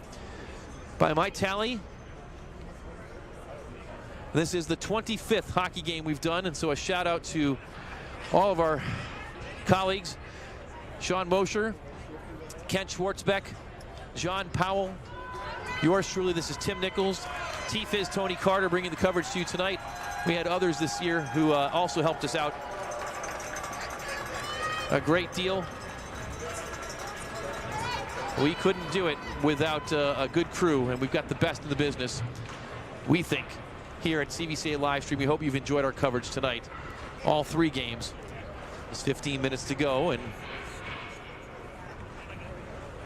By my tally, this is the 25th hockey game we've done, and so a shout out to all of our colleagues, Sean Mosher, Kent Schwartzbeck, John Powell, yours truly. This is Tim Nichols, T-Fizz Tony Carter bringing the coverage to you tonight. We had others this year who also helped us out a great deal. We couldn't do it without a good crew, and we've got the best in the business, we think, here at CVCA Livestream. We hope you've enjoyed our coverage tonight. All 3 games. There's 15 minutes to go, and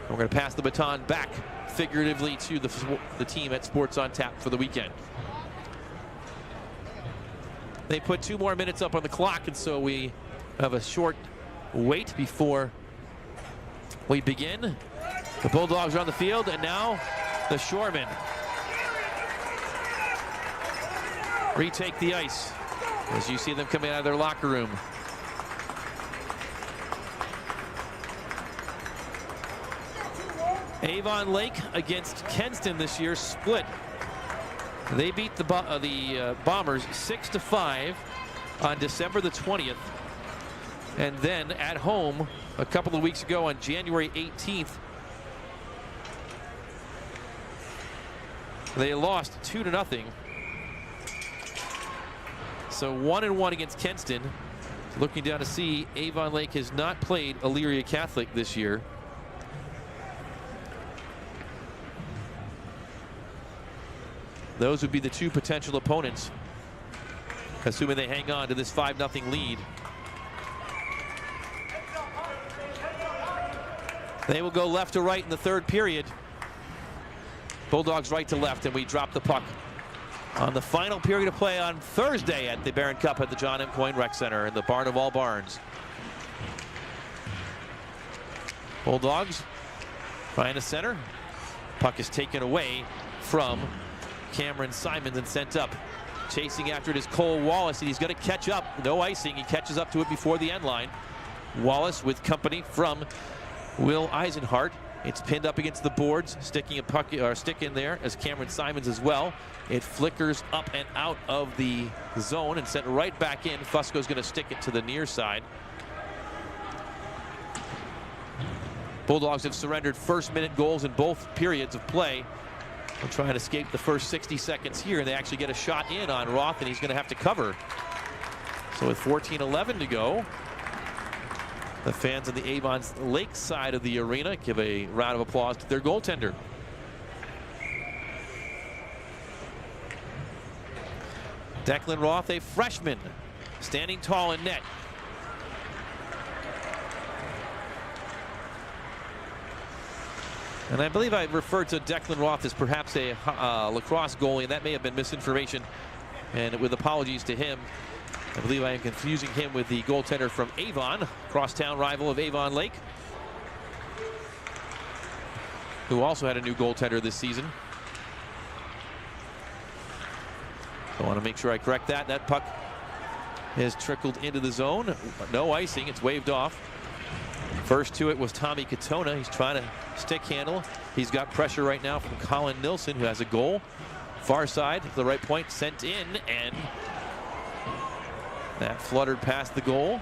we're going to pass the baton back figuratively to the team at Sports on Tap for the weekend. They put 2 more minutes up on the clock, and so we have a short wait before we begin. The Bulldogs are on the field, and now the Shoremen retake the ice as you see them coming out of their locker room. Avon Lake against Kenston this year split. They beat the Bombers 6-5 on December the 20th. And then at home a couple of weeks ago on January 18th, they lost 2-0. So 1-1 against Kenston. Looking down to see, Avon Lake has not played Elyria Catholic this year. Those would be the 2 potential opponents, assuming they hang on to this 5-0 lead. They will go left to right in the 3rd period. Bulldogs right to left, and we drop the puck on the final period of play on Thursday at the Barron Cup at the John M. Coyne Rec Center in the barn of all barns. Bulldogs trying to center. Puck is taken away from Cameron Simons and sent up. Chasing after it is Cole Wallace, and he's going to catch up. No icing. He catches up to it before the end line. Wallace with company from Will Eisenhart. It's pinned up against the boards, sticking a puck or stick in there as Cameron Simons as well. It flickers up and out of the zone and sent right back in. Fusco's going to stick it to the near side. Bulldogs have surrendered first-minute goals in both periods of play. They'll try and escape the first 60 seconds here, and they actually get a shot in on Roth, and he's going to have to cover. So with 14:11 to go, the fans on the Avon Lake side of the arena give a round of applause to their goaltender. Declan Roth, a freshman, standing tall in net. And I believe I referred to Declan Roth as perhaps a lacrosse goalie, and that may have been misinformation. And with apologies to him, I believe I am confusing him with the goaltender from Avon, crosstown rival of Avon Lake, who also had a new goaltender this season. I want to make sure I correct that. That puck has trickled into the zone. No icing. It's waved off. First to it was Tommy Katona. He's trying to stick handle. He's got pressure right now from Colin Nilsson, who has a goal. Far side, to the right point, sent in, and that fluttered past the goal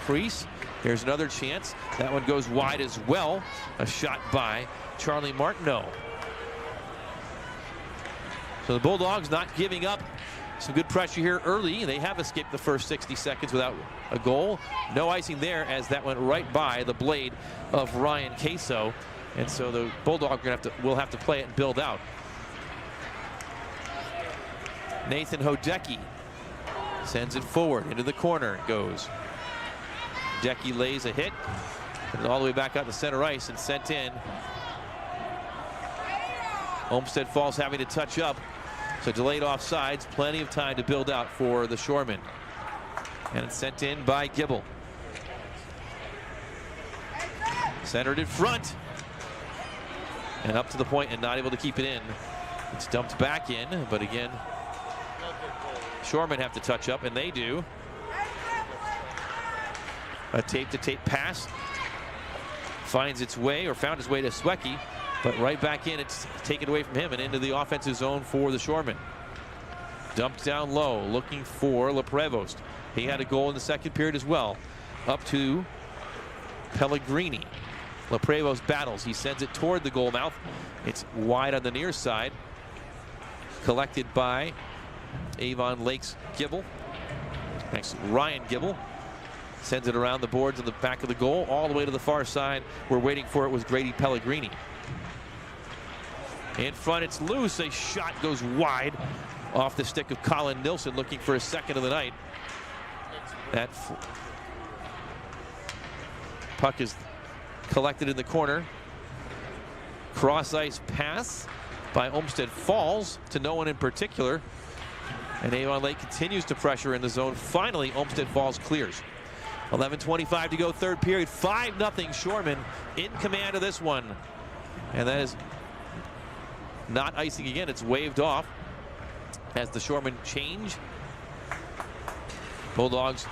crease. Here's another chance. That one goes wide as well. A shot by Charlie Martineau. So the Bulldogs not giving up. Some good pressure here early. They have escaped the first 60 seconds without a goal. No icing there, as that went right by the blade of Ryan Queso. And so the Bulldogs will have to play it and build out. Nathan Hodecki sends it forward into the corner. It goes. Hodecki lays a hit, and all the way back out to center ice and sent in Olmsted Falls having to touch up. So delayed offsides, plenty of time to build out for the Shoremen. And it's sent in by Gibble. Centered in front. And up to the point and not able to keep it in. It's dumped back in, but again, Shoremen have to touch up, and they do. A tape-to-tape pass finds its way, or found its way to Swecky, but right back in, it's taken away from him and into the offensive zone for the Shoremen. Dumped down low, looking for Leprevost. He had a goal in the second period as well. Up to Pellegrini. Leprevost battles. He sends it toward the goal mouth. It's wide on the near side. Collected by Avon Lake's Gibble. Next, Ryan Gibble sends it around the boards in the back of the goal, all the way to the far side. We're waiting for it was Grady Pellegrini. In front, it's loose. A shot goes wide off the stick of Colin Nilsson, looking for his second of the night. That puck is collected in the corner. Cross ice pass by Olmsted Falls to no one in particular. And Avon Lake continues to pressure in the zone. Finally, Olmsted Falls clears. 11:25 to go, third period. 5-0 Shoremen in command of this one. And that is not icing again. It's waved off as the Shoremen change. Bulldogs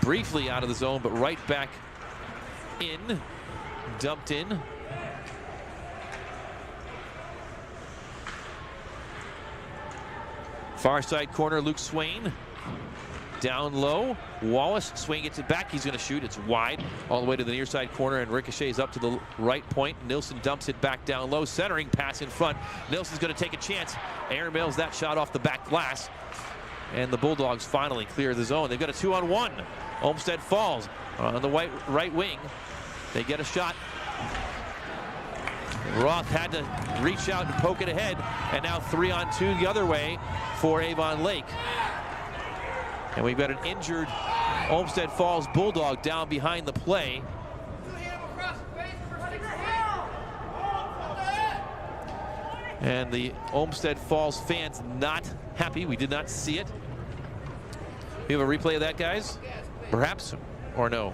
briefly out of the zone, but right back in. Dumped in. Far side corner, Luke Swain. Down low, Wallace. Swain gets it back. He's going to shoot. It's wide all the way to the near side corner and ricochets up to the right point. Nilsson dumps it back down low. Centering pass in front. Nilsson's going to take a chance. Airmails that shot off the back glass. And the Bulldogs finally clear the zone. They've got a 2-on-1. Olmsted Falls on the right wing. They get a shot. Roth had to reach out and poke it ahead. And now 3-on-2 the other way for Avon Lake. And we've got an injured Olmsted Falls Bulldog down behind the play. And the Olmsted Falls fans not happy. We did not see it. We have a replay of that, guys? Perhaps, or no?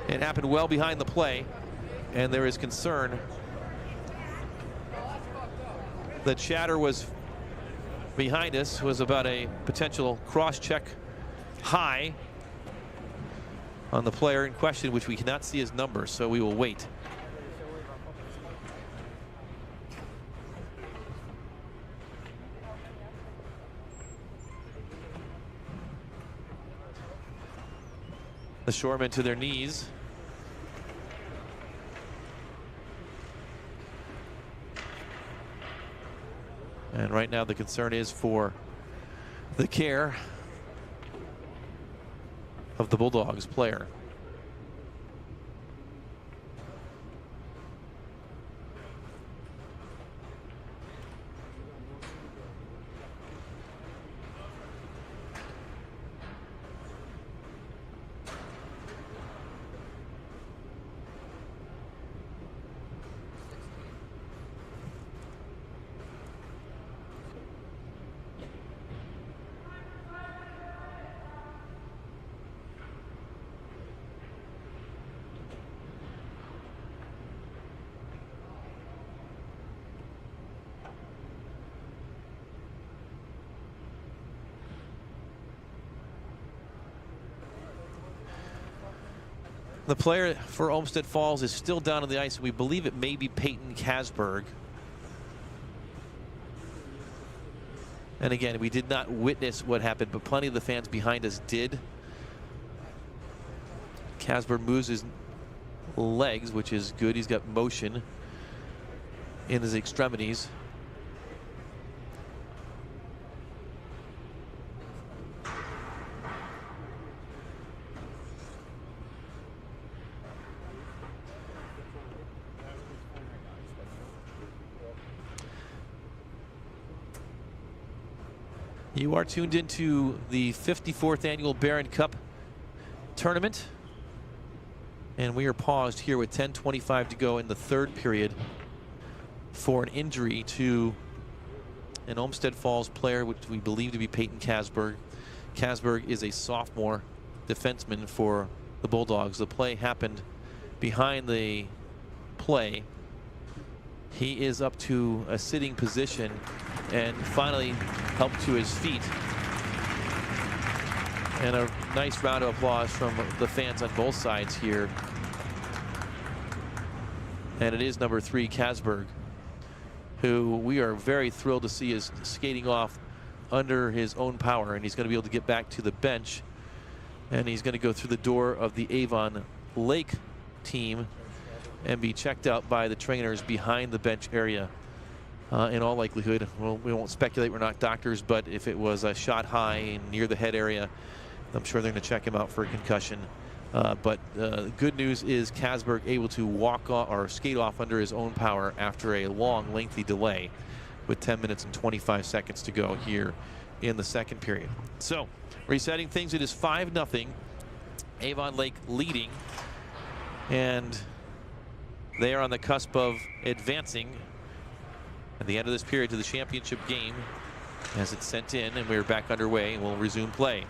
It happened well behind the play, and there is concern. The chatter was behind us was about a potential cross-check high on the player in question, which we cannot see his number, so we will wait. The Shoremen to their knees. And right now the concern is for the care of the Bulldogs player. The player for Olmsted Falls is still down on the ice. We believe it may be Peyton Kasberg. And again, we did not witness what happened, but plenty of the fans behind us did. Kasberg moves his legs, which is good. He's got motion in his extremities. You are tuned into the 54th annual Barron Cup tournament. And we are paused here with 10:25 to go in the third period for an injury to an Olmsted Falls player, which we believe to be Peyton Kasberg. Kasberg is a sophomore defenseman for the Bulldogs. The play happened behind the play. He is up to a sitting position and finally helped to his feet. And a nice round of applause from the fans on both sides here. And it is number 3, Kasberg, who we are very thrilled to see is skating off under his own power, and he's going to be able to get back to the bench, and he's going to go through the door of the Avon Lake team and be checked out by the trainers behind the bench area. In all likelihood, well, we won't speculate, we're not doctors, but if it was a shot high and near the head area, I'm sure they're going to check him out for a concussion. But good news is Kasberg able to walk off or skate off under his own power after a long, lengthy delay with 10 minutes and 25 seconds to go here in the second period. So resetting things, it is 5-0. Avon Lake leading, and they are on the cusp of advancing at the end of this period to the championship game as it's sent in, and we're back underway and we'll resume play.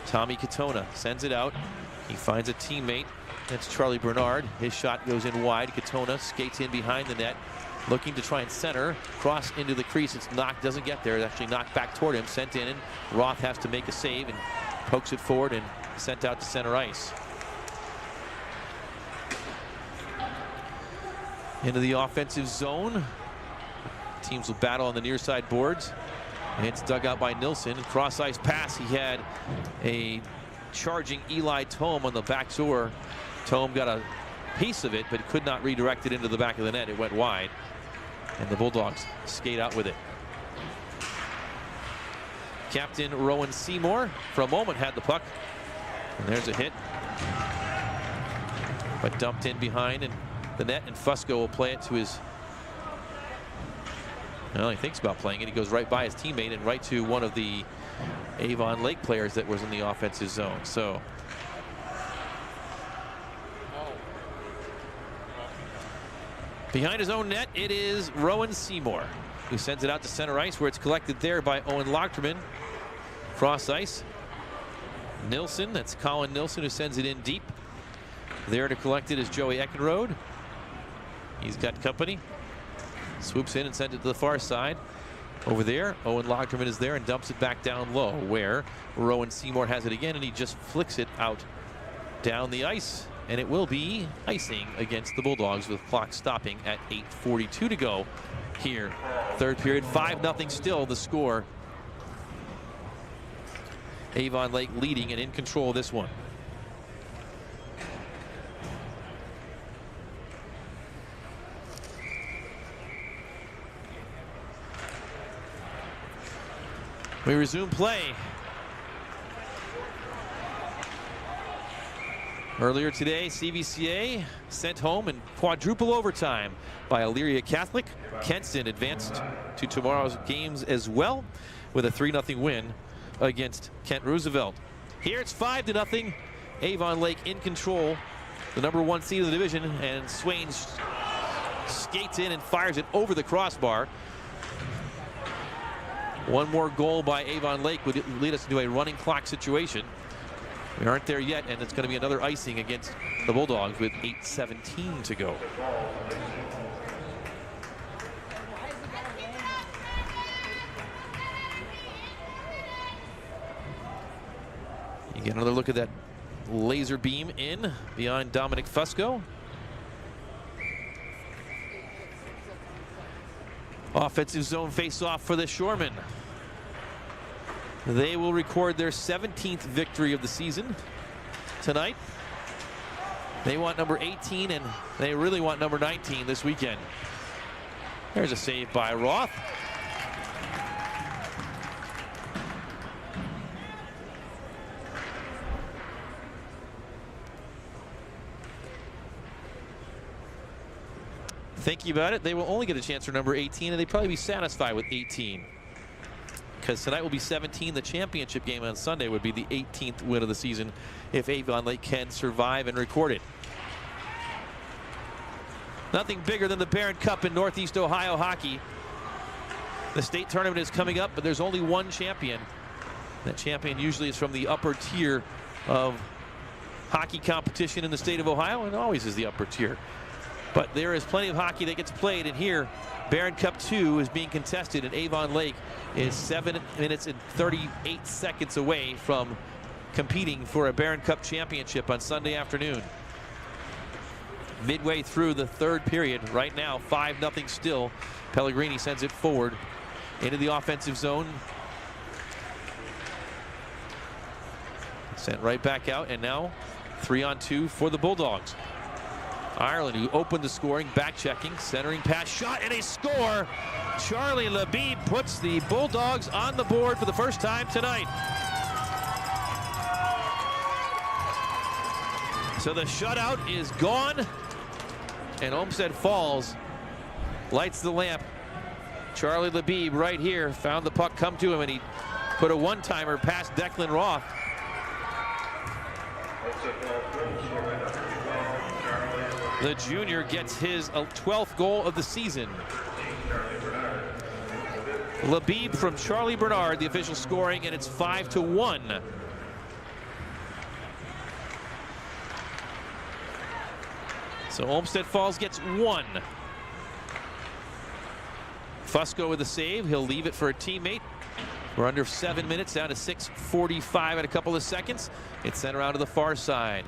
Tommy Katona sends it out. He finds a teammate. That's Charlie Bernard. His shot goes in wide. Katona skates in behind the net, looking to try and center. Cross into the crease. It's knocked, doesn't get there. It's actually knocked back toward him, sent in, and Roth has to make a save and pokes it forward and sent out to center ice. Into the offensive zone. Teams will battle on the near side boards. And it's dug out by Nilsson. Cross ice pass. He had a charging Eli Tome on the back door. Tome got a piece of it, but could not redirect it into the back of the net. It went wide, and the Bulldogs skate out with it. Captain Rowan Seymour, for a moment, had the puck, and there's a hit, but dumped in behind and the net, and Fusco will play it to his. Well, he thinks about playing it. He goes right by his teammate and right to one of the Avon Lake players that was in the offensive zone. So behind his own net, it is Rowan Seymour, who sends it out to center ice, where it's collected there by Owen Lochterman. Cross ice. Nilsson, that's Colin Nilsson, who sends it in deep. There to collect it is Joey Eckenrode. He's got company. Swoops in and sends it to the far side. Over there, Owen Lochterman is there and dumps it back down low, where Rowan Seymour has it again, and he just flicks it out down the ice. And it will be icing against the Bulldogs, with clock stopping at 8:42 to go here. Third period, 5-0 still the score. Avon Lake leading and in control of this one. We resume play. Earlier today, CVCA sent home in quadruple overtime by Elyria Catholic. Kenston advanced to tomorrow's games as well with a 3-0 win against Kent Roosevelt. Here it's 5-0. Avon Lake in control, the #1 seed of the division, and Swains skates in and fires it over the crossbar. One more goal by Avon Lake would lead us into a running clock situation. We aren't there yet, and it's going to be another icing against the Bulldogs with 8:17 to go. You get another look at that laser beam in behind Dominic Fusco. Offensive zone face-off for the Shoremen. They will record their 17th victory of the season tonight. They want number 18, and they really want number 19 this weekend. There's a save by Roth. Thinking about it, they will only get a chance for number 18, and they'd probably be satisfied with 18. Because tonight will be 17. The championship game on Sunday would be the 18th win of the season if Avon Lake can survive and record it. Nothing bigger than the Barron Cup in Northeast Ohio hockey. The state tournament is coming up, but there's only one champion. That champion usually is from the upper tier of hockey competition in the state of Ohio, and always is the upper tier. But there is plenty of hockey that gets played, and here, Barron Cup 2 is being contested, and Avon Lake is 7 minutes and 38 seconds away from competing for a Barron Cup championship on Sunday afternoon. Midway through the third period, right now, 5-0 still. Pellegrini sends it forward into the offensive zone. Sent right back out, and now 3-on-2 for the Bulldogs. Ireland, who opened the scoring, back checking, centering pass, shot, and a score. Charlie Labib puts the Bulldogs on the board for the first time tonight. So the shutout is gone, and Olmsted Falls lights the lamp. Charlie Labib right here found the puck come to him, and he put a one-timer past Declan Roth. The junior gets his 12th goal of the season. Labib from Charlie Bernard, the official scoring, and it's 5-1. So Olmsted Falls gets 1. Fusco with a save. He'll leave it for a teammate. We're under 7 minutes, down to 6:45 in a couple of seconds. It's sent around to the far side.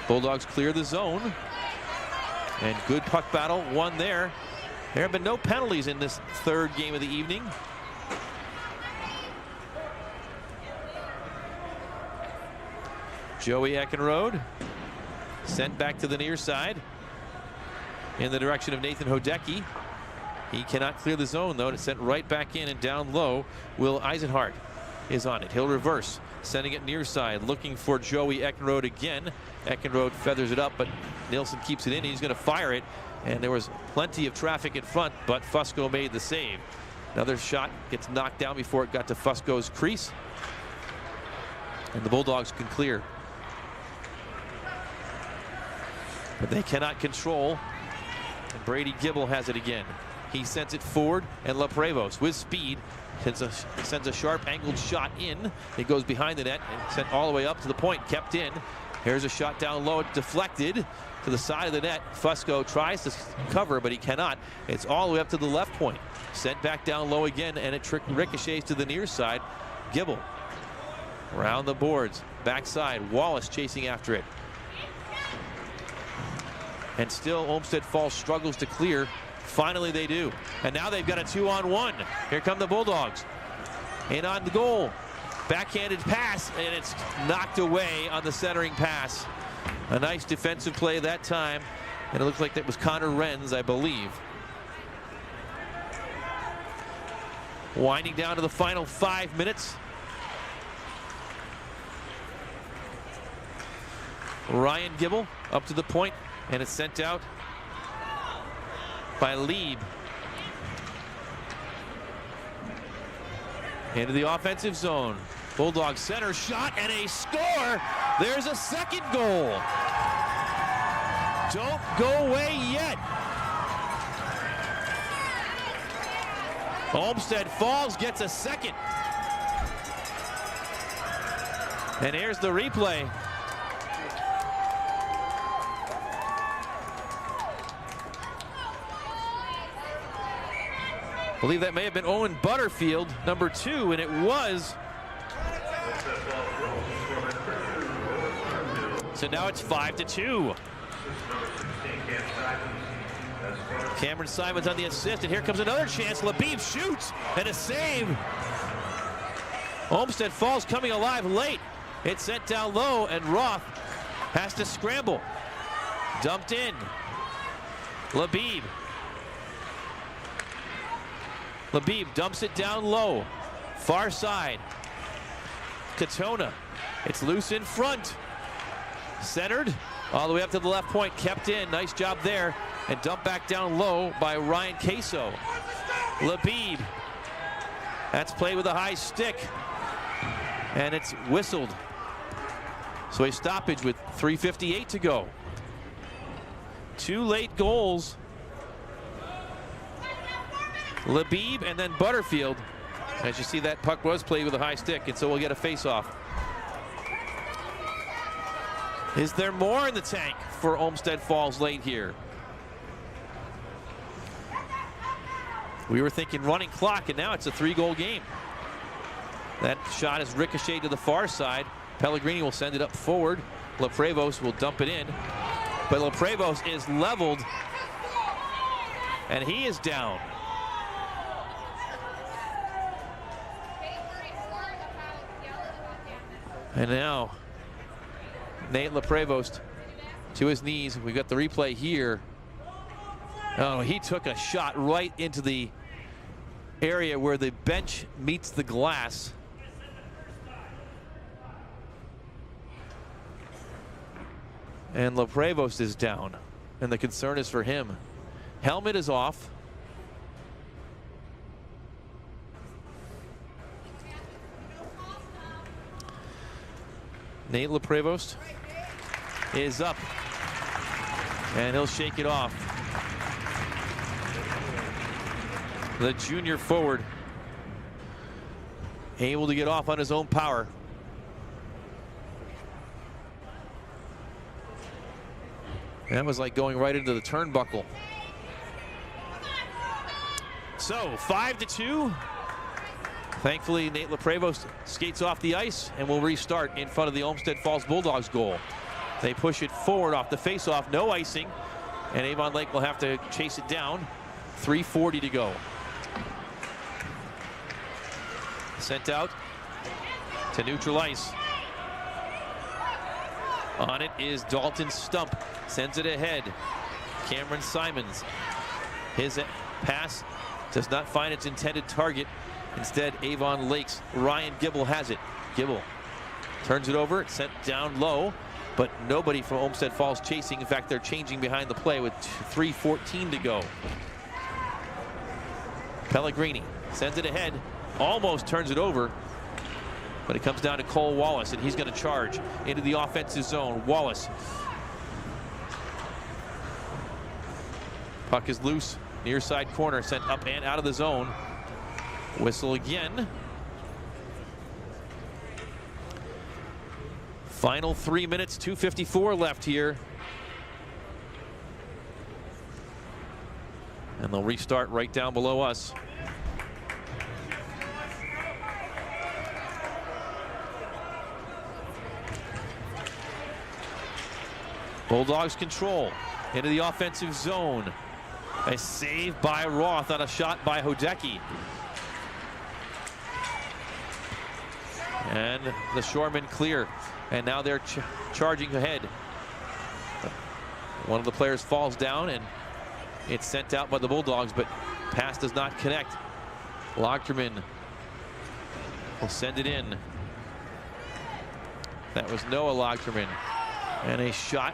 Bulldogs clear the zone. And good puck battle won there. There have been no penalties in this third game of the evening. Joey Eckenrode sent back to the near side in the direction of Nathan Hodecki. He cannot clear the zone, though, and it's sent right back in, and down low, Will Eisenhart is on it. He'll reverse, sending it near side, looking for Joey Eckenrode again. Eckenrode feathers it up, but Nilsson keeps it in. He's going to fire it, and there was plenty of traffic in front, but Fusco made the save. Another shot gets knocked down before it got to Fusco's crease, and the Bulldogs can clear. But they cannot control, and Brady Gibble has it again. He sends it forward, and LaPrevos with speed sends a sharp angled shot in. It goes behind the net and sent all the way up to the point, kept in. Here's a shot down low, deflected to the side of the net. Fusco tries to cover, but he cannot. It's all the way up to the left point. Sent back down low again, and it ricochets to the near side. Gibble around the boards, backside. Wallace chasing after it. And still Olmsted Falls struggles to clear. Finally they do. And now they've got a 2-on-1. Here come the Bulldogs. In on the goal. Backhanded pass, and it's knocked away on the centering pass. A nice defensive play that time. And it looks like that was Connor Renz, I believe. Winding down to the final 5 minutes. Ryan Gibble up to the point, and it's sent out by Lieb. Into the offensive zone. Bulldog center shot and a score. There's a second goal. Don't go away yet. Olmsted Falls gets a second. And here's the replay. I believe that may have been Owen Butterfield, number 2, and it was. So now it's 5-2. Cameron Simons on the assist, and here comes another chance. Labib shoots, and a save. Olmsted Falls coming alive late. It's sent down low, and Roth has to scramble. Dumped in. Labib. Labib dumps it down low. Far side. Katona. It's loose in front. Centered. All the way up to the left point. Kept in. Nice job there. And dumped back down low by Ryan Queso. Labib. That's played with a high stick. And it's whistled. So a stoppage with 3:58 to go. 2 late goals. Labib and then Butterfield. As you see, that puck was played with a high stick, and so we'll get a face-off. Is there more in the tank for Olmsted Falls late here? We were thinking running clock, and now it's a 3-goal game. That shot is ricocheted to the far side. Pellegrini will send it up forward. Leprevos will dump it in. But Leprevos is leveled, and he is down. And now, Nate Leprevos to his knees. We got the replay here. Oh, he took a shot right into the area where the bench meets the glass. And Leprevos is down, and the concern is for him. Helmet is off. Nate Leprevos is up, and he'll shake it off. The junior forward able to get off on his own power. That was like going right into the turnbuckle. So 5-2. Thankfully, Nate Leprevos skates off the ice and will restart in front of the Olmsted Falls Bulldogs goal. They push it forward off the faceoff, no icing, and Avon Lake will have to chase it down. 3:40 to go. Sent out to neutral ice. On it is Dalton Stump, sends it ahead. Cameron Simons, his pass does not find its intended target. Instead, Avon Lake's Ryan Gibble has it. Gibble turns it over, it's sent down low, but nobody from Olmsted Falls chasing. In fact, they're changing behind the play with 3:14 to go. Pellegrini sends it ahead, almost turns it over, but it comes down to Cole Wallace, and he's going to charge into the offensive zone. Wallace. Puck is loose, near side corner, sent up and out of the zone. Whistle again. Final 3 minutes, 2:54 left here. And they'll restart right down below us. Bulldogs control into the offensive zone. A save by Roth on a shot by Hodecki. And the Shoremen clear, and now they're charging ahead. One of the players falls down, and it's sent out by the Bulldogs, but pass does not connect. Lochterman will send it in. That was Noah Lochterman. And a shot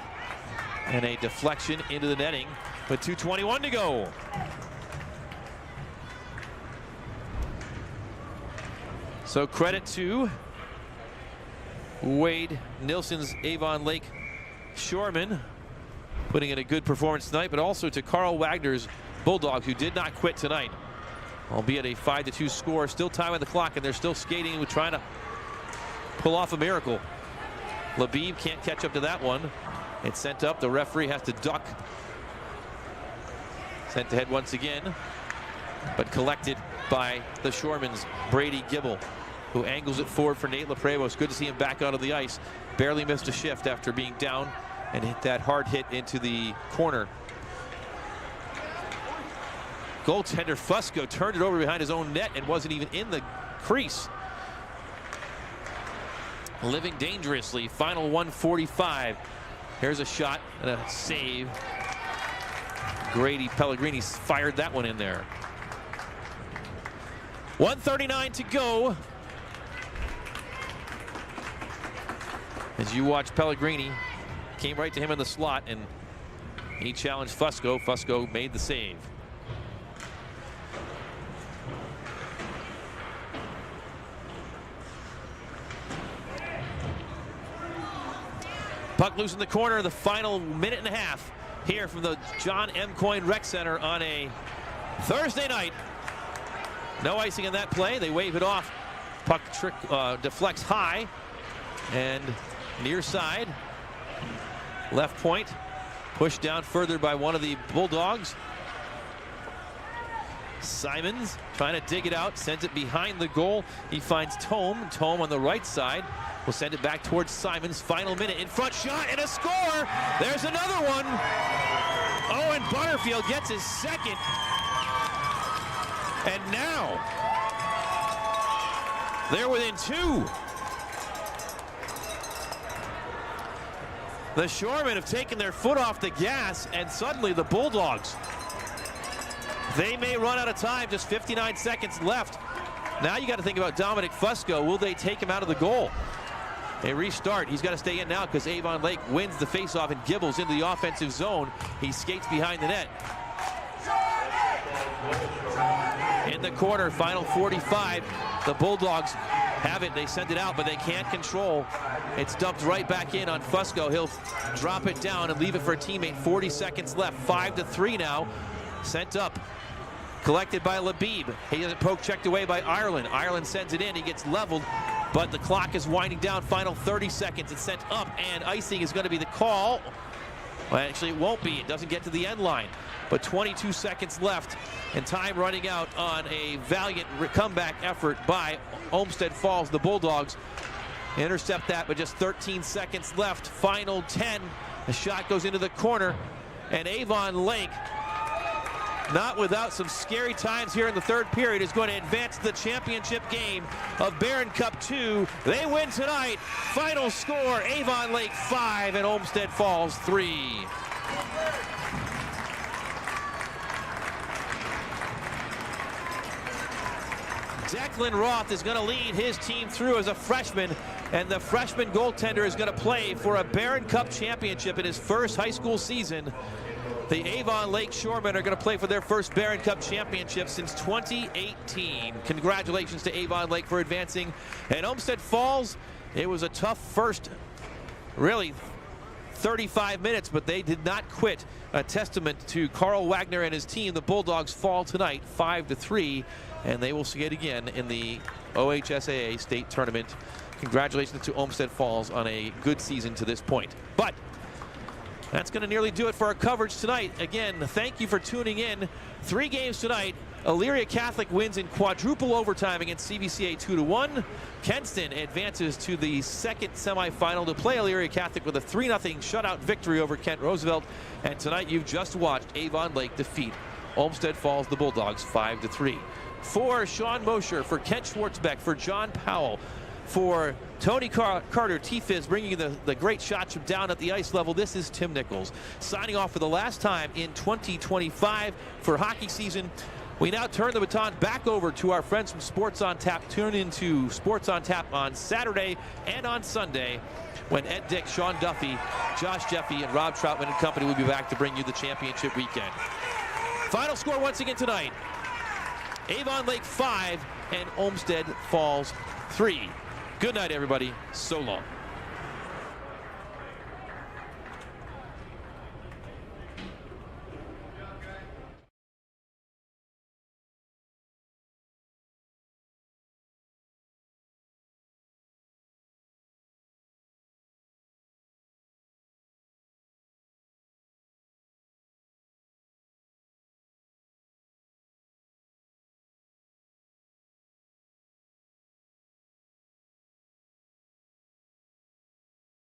and a deflection into the netting with 2:21 to go. So credit to Wade Nilsson's Avon Lake Shoremen, putting in a good performance tonight, but also to Carl Wagner's Bulldogs, who did not quit tonight, albeit a 5-2 score. Still time on the clock, and they're still skating and trying to pull off a miracle. Labib can't catch up to that one. It's sent up. The referee has to duck. Sent ahead once again, but collected by the Shoremen's Brady Gibble, who angles it forward for Nate Leprevos. Good to see him back out of the ice. Barely missed a shift after being down and hit that hard hit into the corner. Goaltender Fusco turned it over behind his own net and wasn't even in the crease. Living dangerously. Final 1:45. Here's a shot and a save. Grady Pellegrini fired that one in there. 1:39 to go. As you watch, Pellegrini came right to him in the slot, and he challenged Fusco. Fusco made the save. Puck loose in the corner, the final minute and a half. here from the John M. Coyne Rec Center on a Thursday night. No icing in that play. They wave it off. Puck deflects high and near side. Left point. Pushed down further by one of the Bulldogs. Simons trying to dig it out, sends it behind the goal. He finds Tome. Tome on the right side will send it back towards Simons. Final minute, in front shot and a score. There's another one. Owen Butterfield gets his second. And now they're within 2. The Shoremen have taken their foot off the gas, and suddenly the Bulldogs, they may run out of time. Just 59 seconds left. Now you got to think about Dominic Fusco. Will they take him out of the goal? A restart. He's got to stay in now because Avon Lake wins the faceoff and Gibbles into the offensive zone. He skates behind the net. In the corner, final 45. The Bulldogs have it. They send it out, but they can't control. It's dumped right back in on Fusco. He'll drop it down and leave it for a teammate. 40 seconds left. 5-3 now. Sent up. Collected by Labib. He has it poke checked away by Ireland. Ireland sends it in. He gets leveled, but the clock is winding down. Final 30 seconds. It's sent up, and icing is going to be the call. Well, actually, it won't be. It doesn't get to the end line. But 22 seconds left, and time running out on a valiant comeback effort by Olmsted Falls. The Bulldogs intercept that, but just 13 seconds left. Final 10. The shot goes into the corner, and Avon Lake, not without some scary times here in the third period, is going to advance to the championship game of Barron Cup II. They win tonight. Final score, Avon Lake 5 and Olmsted Falls 3. Declan Roth is going to lead his team through as a freshman, and the freshman goaltender is going to play for a Barron Cup championship in his first high school season. The Avon Lake Shoremen are going to play for their first Barron Cup championship since 2018. Congratulations to Avon Lake for advancing. And Olmsted Falls, it was a tough first, really, 35 minutes, but they did not quit. A testament to Carl Wagner and his team. The Bulldogs fall tonight 5-3, and they will see it again in the OHSAA state tournament. Congratulations to Olmsted Falls on a good season to this point. But that's going to nearly do it for our coverage tonight. Again, thank you for tuning in. 3 games tonight. Elyria Catholic wins in quadruple overtime against CVCA 2-1. Kenston advances to the second semifinal to play Elyria Catholic with a 3-0 shutout victory over Kent Roosevelt. And tonight you've just watched Avon Lake defeat Olmsted Falls, the Bulldogs, 5-3. For Sean Mosher, for Kent Schwartzbeck, for John Powell, for Tony Carter, T-Fizz, bringing you the great shots from down at the ice level, this is Tim Nichols, signing off for the last time in 2025 for hockey season. We now turn the baton back over to our friends from Sports on Tap. Tune into Sports on Tap on Saturday and on Sunday when Ed Dick, Sean Duffy, Josh Jeffy, and Rob Troutman and company will be back to bring you the championship weekend. Final score once again tonight, Avon Lake 5 and Olmsted Falls 3. Good night, everybody. So long.